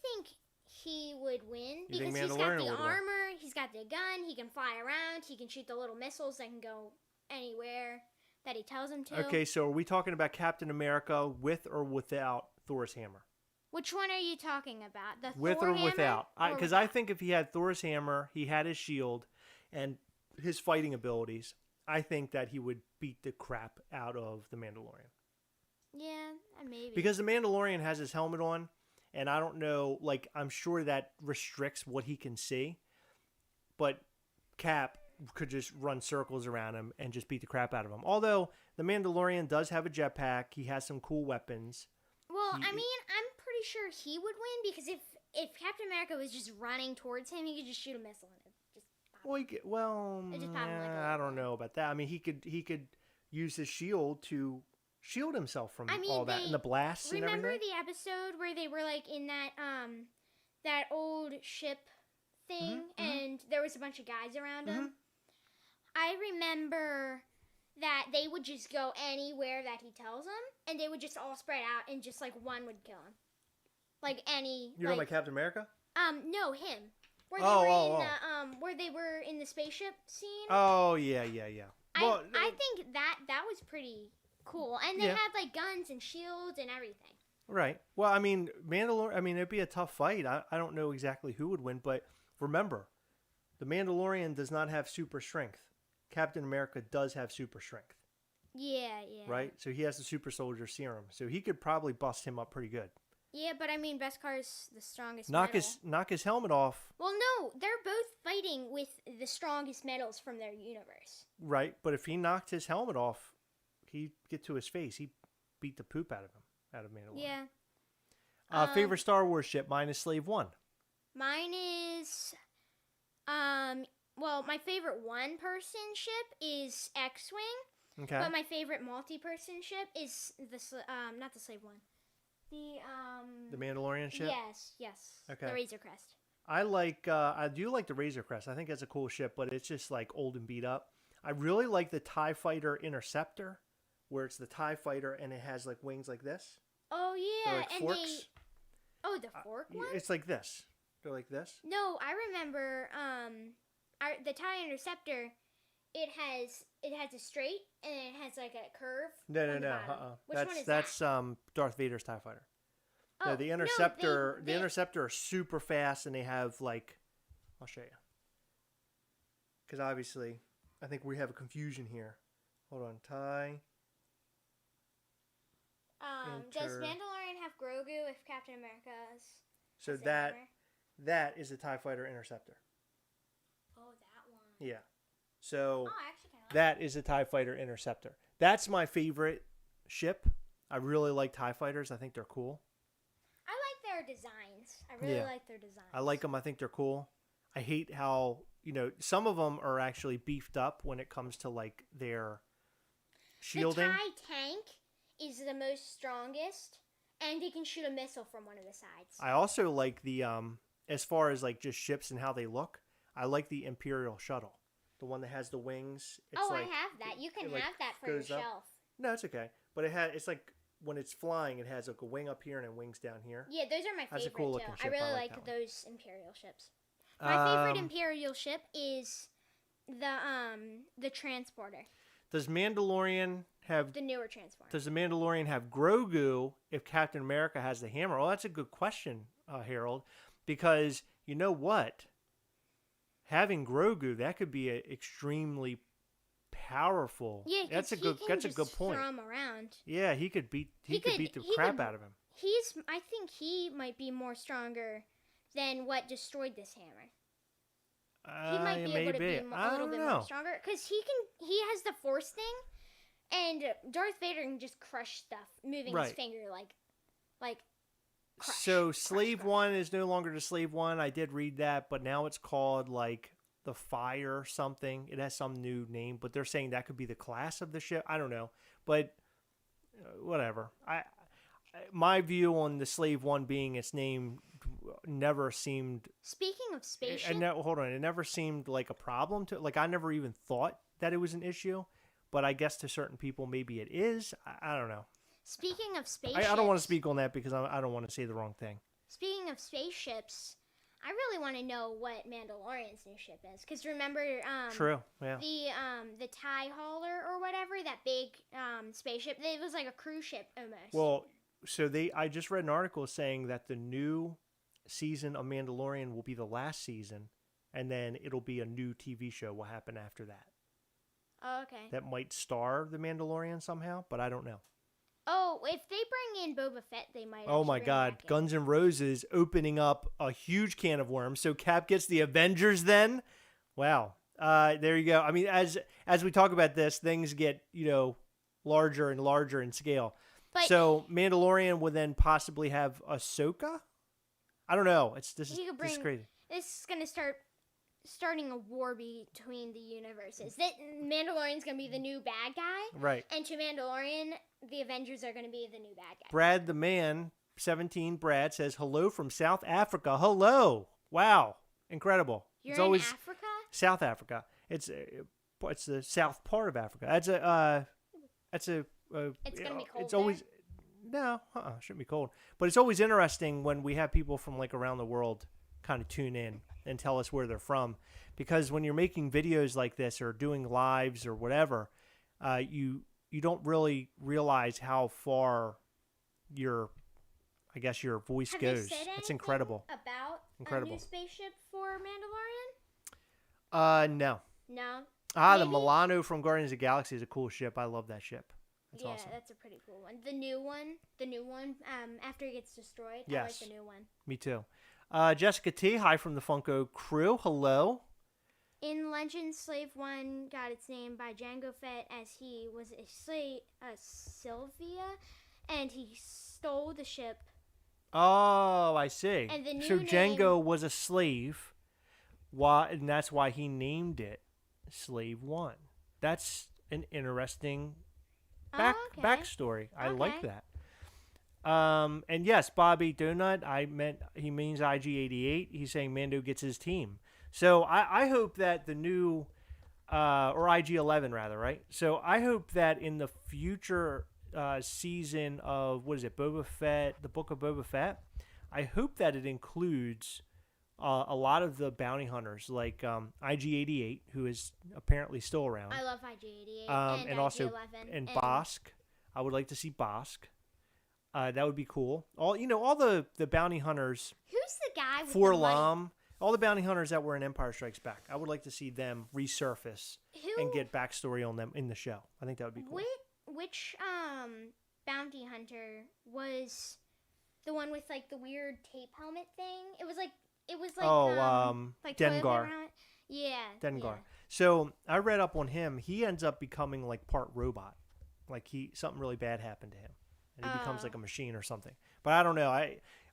think he would win You because think he's got Mandalorian the would win? armor, he's got the gun, he can fly around, he can shoot the little missiles that can go anywhere that he tells him to. Okay, so are we talking about Captain America with or without Thor's hammer? Which one are you talking about? The With Thor or hammer without? or Because I think if he had Thor's hammer, he had his shield, and his fighting abilities, I think that he would beat the crap out of the Mandalorian. Yeah, maybe. Because the Mandalorian has his helmet on, and I don't know, like, I'm sure that restricts what he can see, but Cap could just run circles around him and just beat the crap out of him. Although, the Mandalorian does have a jetpack, he has some cool weapons. Well, I'm pretty sure he would win because if Captain America was just running towards him, he could just shoot a missile and it just pop him. It just pop him like I don't know about that. I mean, he could use his shield to shield himself from all that and the blasts and everything. Remember the episode where they were like in that old ship thing and there was a bunch of guys around him? I remember that they would just go anywhere that he tells them, and they would just all spread out, and just like one would kill him. Like any. You're talking about Captain America? No, him. Where they were in the spaceship scene. Oh yeah. Well, I think that was pretty cool, and they had like guns and shields and everything. Right. Well, I mean, it'd be a tough fight. I don't know exactly who would win, but remember, the Mandalorian does not have super strength. Captain America does have super strength. Yeah. Right? So he has the super soldier serum. So he could probably bust him up pretty good. Yeah, but I mean, Beskar is the strongest knock his helmet off. Well, no, they're both fighting with the strongest metals from their universe. Right, but if he knocked his helmet off, he'd get to his face. He beat the poop out of Mandalorian. Yeah. Favorite Star Wars ship? Mine is Slave One. Mine is, well, my favorite one-person ship is X-Wing. Okay. But my favorite multi-person ship is not the Slave One. The Mandalorian ship? Yes. Okay. The Razor Crest. I do like the Razor Crest. I think that's a cool ship, but it's just like old and beat up. I really like the TIE Fighter Interceptor, where it's the TIE Fighter and it has like wings like this. Oh yeah, They're like forks. Oh, the fork one? It's like this. They're like this. No, I remember the TIE Interceptor. It has a straight and it has like a curve. No. Which one is that's that? Darth Vader's TIE Fighter. Oh, No, the Interceptor. The Interceptor are super fast, and they have like, I'll show you. Because obviously, I think we have a confusion here. Hold on, TIE. Does Mandalorian have Grogu if Captain America's? So has a that hammer? is a TIE Fighter Interceptor. Oh, that one. Yeah. So Oh, I actually kind of that is a TIE Fighter Interceptor. That's my favorite ship. I really like TIE Fighters. I think they're cool. I like their designs. I really like their designs. I like them. I think they're cool. I hate how, some of them are actually beefed up when it comes to like their shielding. The TIE tank is the most strongest, and they can shoot a missile from one of the sides. I also like the as far as like just ships and how they look, I like the Imperial shuttle. The one that has the wings. It's I like, have that. You can it, like, have that for your goes up. shelf. No, it's okay. But it's like when it's flying, it has like a wing up here and wings down here. Yeah, those are my That's a favorite cool too. looking I ship. really I like like that one. those Imperial ships. My favorite Imperial ship is the transporter. Does Mandalorian have The newer transporter. Does the Mandalorian have Grogu if Captain America has the hammer? Well, that's a good question, Harold, because you know what? Having Grogu, that could be extremely powerful. Yeah, that's a good point. Throw him around. Yeah, he could beat the crap out of him. I think he might be more stronger than what destroyed this hammer. He might be able to be a little bit more stronger because he has the Force thing, and Darth Vader can just crush stuff, moving his finger like. Crush, So Slave One is no longer the Slave One. I did read that, but now it's called like the Fire something. It has some new name, but they're saying that could be the class of the ship. I don't know, but whatever. My view on the Slave One being its name never seemed. Speaking of spaceship, hold on. It never seemed like a problem to. Like I never even thought that it was an issue, but I guess to certain people maybe it is. I don't know. Speaking of spaceships, I don't want to speak on that because I don't want to say the wrong thing. Speaking of spaceships, I really want to know what Mandalorian's new ship is. Because remember, True, yeah. The TIE Hauler or whatever, that big spaceship, it was like a cruise ship almost. Well, so I just read an article saying that the new season of Mandalorian will be the last season, and then it'll be a new TV show will happen after that. Oh, okay. That might star the Mandalorian somehow, but I don't know. Oh, if they bring in Boba Fett, they might. Oh my God, Guns N' Roses opening up a huge can of worms. So Cap gets the Avengers then? Wow. There you go. I mean, as we talk about this, things get, larger and larger in scale. But so Mandalorian would then possibly have Ahsoka? I don't know. This is crazy. This is going to starting a war between the universes. That Mandalorian's going to be the new bad guy. Right. And to Mandalorian, the Avengers are going to be the new bad guy. Brad the Man, 17 Brad, says, hello from South Africa. Hello. Wow. Incredible. You're in Africa? South Africa. It's the south part of Africa. It's going to be cold. It's always shouldn't be cold. But it's always interesting when we have people from like around the world kind of tune in and tell us where they're from, because when you're making videos like this or doing lives or whatever, you don't really realize how far your voice goes. It's incredible. About a new spaceship for Mandalorian? No. No. The Milano from Guardians of the Galaxy is a cool ship. I love that ship. That's awesome. That's a pretty cool one. The new one, after it gets destroyed. Yes. I like the new one. Me too. Jessica T, hi from the Funko crew. Hello. In Legends, Slave One got its name by Jango Fett as he was a Sylvia, and he stole the ship. Oh, I see. And the new so Jango was a slave, and that's why he named it Slave One. That's an interesting backstory. I like that. And yes, Bobby Donut, he means IG88. He's saying Mando gets his team. So I hope that the new, or IG11 rather, right? So I hope that in the future season of, Boba Fett, the Book of Boba Fett, I hope that it includes a lot of the bounty hunters, like IG-88, who is apparently still around. I love IG-88 and and also IG-11 and Bosk. I would like to see Bosk. That would be cool. All the bounty hunters. Who's the guy with the money? Forlam, all the bounty hunters that were in Empire Strikes Back. I would like to see them resurface and get backstory on them in the show. I think that would be cool. Which bounty hunter was the one with like the weird tape helmet thing? It was like like Dengar. Yeah. Dengar. Yeah. So I read up on him. He ends up becoming like part robot. Like something really bad happened to him, and he becomes like a machine or something. But I don't know.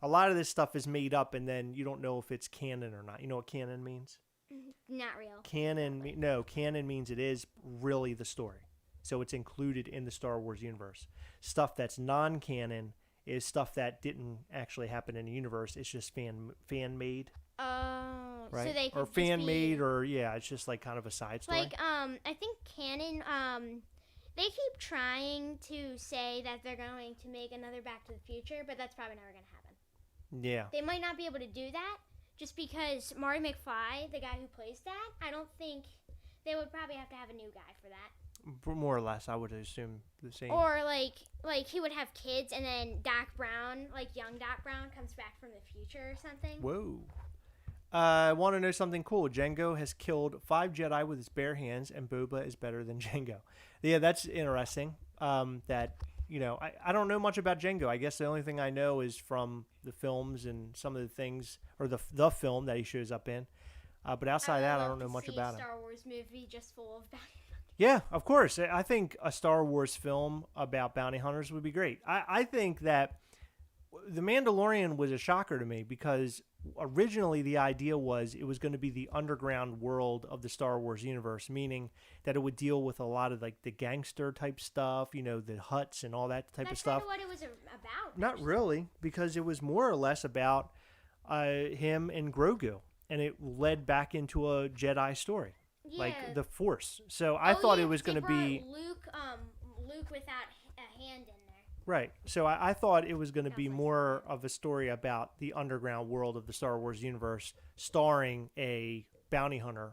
A lot of this stuff is made up, and then you don't know if it's canon or not. You know what canon means? Not real. Canon means it is really the story. So it's included in the Star Wars universe. Stuff that's non-canon is stuff that didn't actually happen in the universe. It's just fan made. Oh, right? So they could or fan made, or it's just like kind of a side story. Like I think canon. They keep trying to say that they're going to make another Back to the Future, but that's probably never going to happen. Yeah. They might not be able to do that just because Marty McFly, the guy who plays that, I don't think they would probably have to have a new guy for that. More or less, I would assume the same. Or like he would have kids, and then Doc Brown, like young Doc Brown, comes back from the future or something. Whoa. I want to know something cool. Jango has killed 5 Jedi with his bare hands, and Boba is better than Jango. Yeah, that's interesting. I don't know much about Jango. I guess the only thing I know is from the films and some of the things, or the film that he shows up in. But outside that, I don't know much about him. Star Wars movie just full of bounty hunters. Yeah, of course. I think a Star Wars film about bounty hunters would be great. I think that The Mandalorian was a shocker to me because originally the idea was it was going to be the underground world of the Star Wars universe, meaning that it would deal with a lot of like the gangster type stuff, the huts and all that type of stuff. That's kind of what it was about. Not really, because it was more or less about him and Grogu, and it led back into a Jedi story, like the Force. So I thought it was going to be Luke without a hand in there. Right. So I thought it was going to be more of a story about the underground world of the Star Wars universe, starring a bounty hunter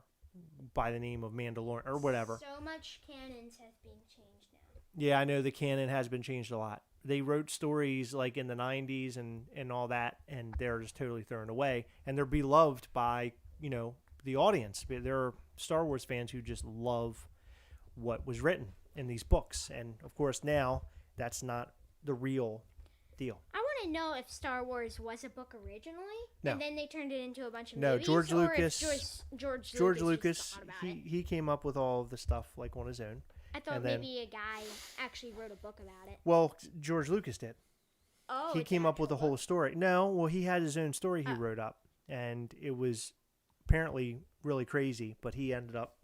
by the name of Mandalorian or whatever. So much canons has been changed now. Yeah, I know the canon has been changed a lot. They wrote stories like in the 90s and all that, and they're just totally thrown away. And they're beloved by, the audience. There are Star Wars fans who just love what was written in these books. And, of course, now that's not the real deal. I want to know if Star Wars was a book originally, no. And then they turned it into a bunch of no, movies. George or Lucas. If George Lucas he came up with all of the stuff like on his own. I thought maybe a guy actually wrote a book about it. Well, George Lucas did. Oh, he came up with a whole story. No, well, he had his own story he wrote up, and it was apparently really crazy. But he ended up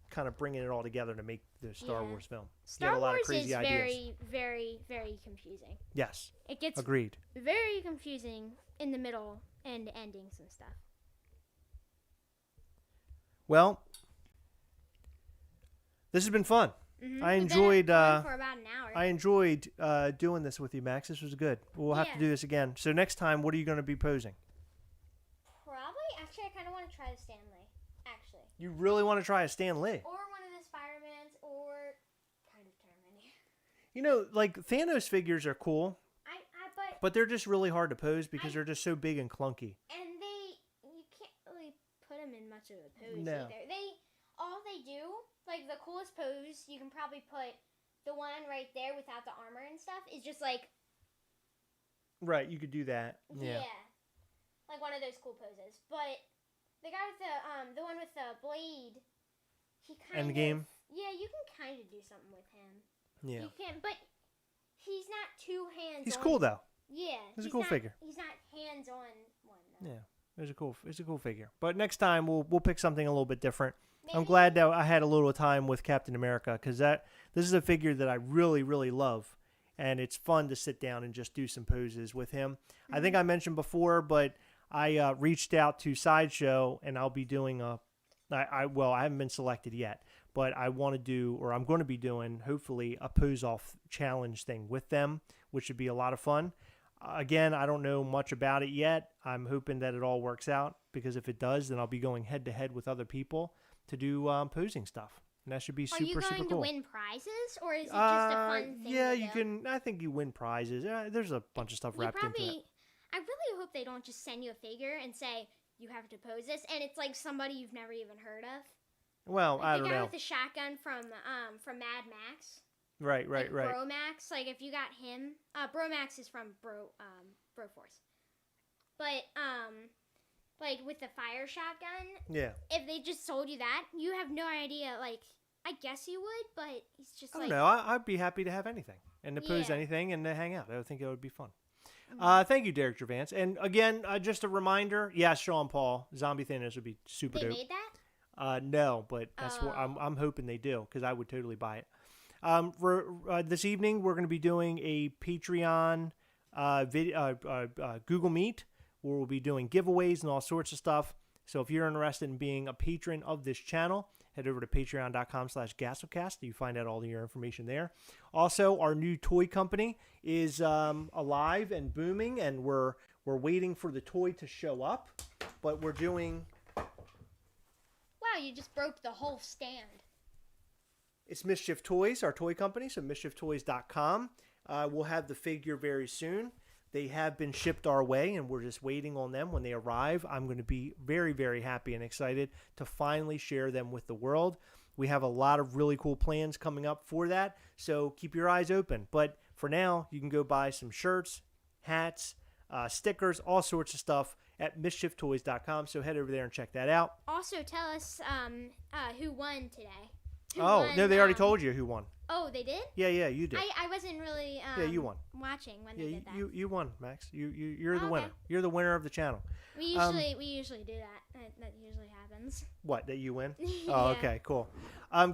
kind of bringing it all together to make the Star Wars film. Star Wars is very, very, very confusing. Yes. It gets agreed. Very confusing in the middle and endings and stuff. Well, this has been fun. Mm-hmm. I enjoyed for about an hour. I enjoyed doing this with you, Max. This was good. We'll have to do this again. So next time, what are you going to be posing? Actually, I kind of want to try the Stan Lee. Actually. You really want to try a Stan Lee? Or one of the Spider-Mans, or kind of Terminator. Like Thanos figures are cool. But they're just really hard to pose because they're just so big and clunky. And you can't really put them in much of a pose either. All they do, like the coolest pose, you can probably put the one right there without the armor and stuff, is just like. Right, you could do that. Yeah. Like one of those cool poses. But the guy with the one with the blade, he kind of. Endgame? Yeah, you can kind of do something with him. Yeah. You can, but he's not two hands. He's cool though. Yeah. He's a cool figure. He's not hands on one though. Yeah. It's a cool figure. But next time we'll pick something a little bit different. Maybe. I'm glad that I had a little time with Captain America because this is a figure that I really, really love. And it's fun to sit down and just do some poses with him. Mm-hmm. I think I mentioned before, but I reached out to Sideshow, and I'll be doing I haven't been selected yet, but I'm going to be doing, hopefully, a pose-off challenge thing with them, which would be a lot of fun. Again, I don't know much about it yet. I'm hoping that it all works out, because if it does, then I'll be going head to head with other people to do posing stuff. And that should be super, super cool. Are you going to win prizes, or is it just a fun thing Yeah, to you do? can. I think you win prizes. There's a bunch of stuff wrapped into it. I really hope they don't just send you a figure and say, you have to pose this, and it's like somebody you've never even heard of. Well, like I don't know. The guy with the shotgun from Mad Max. Right. Like Bromax, like if you got him, Bromax is from Broforce. But like with the fire shotgun, yeah. If they just sold you that, you have no idea. Like, I guess you would, but he's just I don't know. I'd be happy to have anything and to pose anything and to hang out. I would think it would be fun. Thank you, Derek Gervance. And again, just a reminder. Yeah, Sean Paul, Zombie Thanos would be super dope. They made that? No, but that's what I'm hoping they do, because I would totally buy it. This evening, we're going to be doing a Patreon Google Meet, where we'll be doing giveaways and all sorts of stuff. So if you're interested in being a patron of this channel, head over to patreon.com/Gastlecast. You find out all your information there. Also, our new toy company is alive and booming, and we're waiting for the toy to show up. But we're doing... Wow, you just broke the whole stand. It's Mischief Toys, our toy company, so mischieftoys.com. We'll have the figure very soon. They have been shipped our way, and we're just waiting on them. When they arrive, I'm going to be very, very happy and excited to finally share them with the world. We have a lot of really cool plans coming up for that, so keep your eyes open. But for now, you can go buy some shirts, hats, stickers, all sorts of stuff at mischieftoys.com, so head over there and check that out. Also, tell us who won today. They already told you who won. Oh, they did? Yeah, you did. I wasn't really you won. watching when they did that. You won, Max. You're the winner. You're the winner of the channel. We usually do that. That usually happens. What, that you win? Yeah. Oh, okay, cool.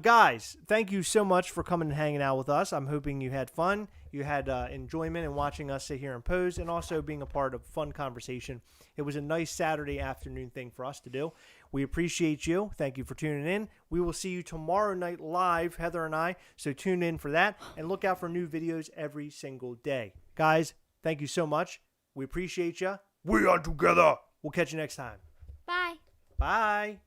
Guys, thank you so much for coming and hanging out with us. I'm hoping you had fun. You had enjoyment in watching us sit here and pose, and also being a part of fun conversation. It was a nice Saturday afternoon thing for us to do. We appreciate you. Thank you for tuning in. We will see you tomorrow night live, Heather and I, so tune in for that, and look out for new videos every single day. Guys, thank you so much. We appreciate you. We are together. We'll catch you next time. Bye. Bye.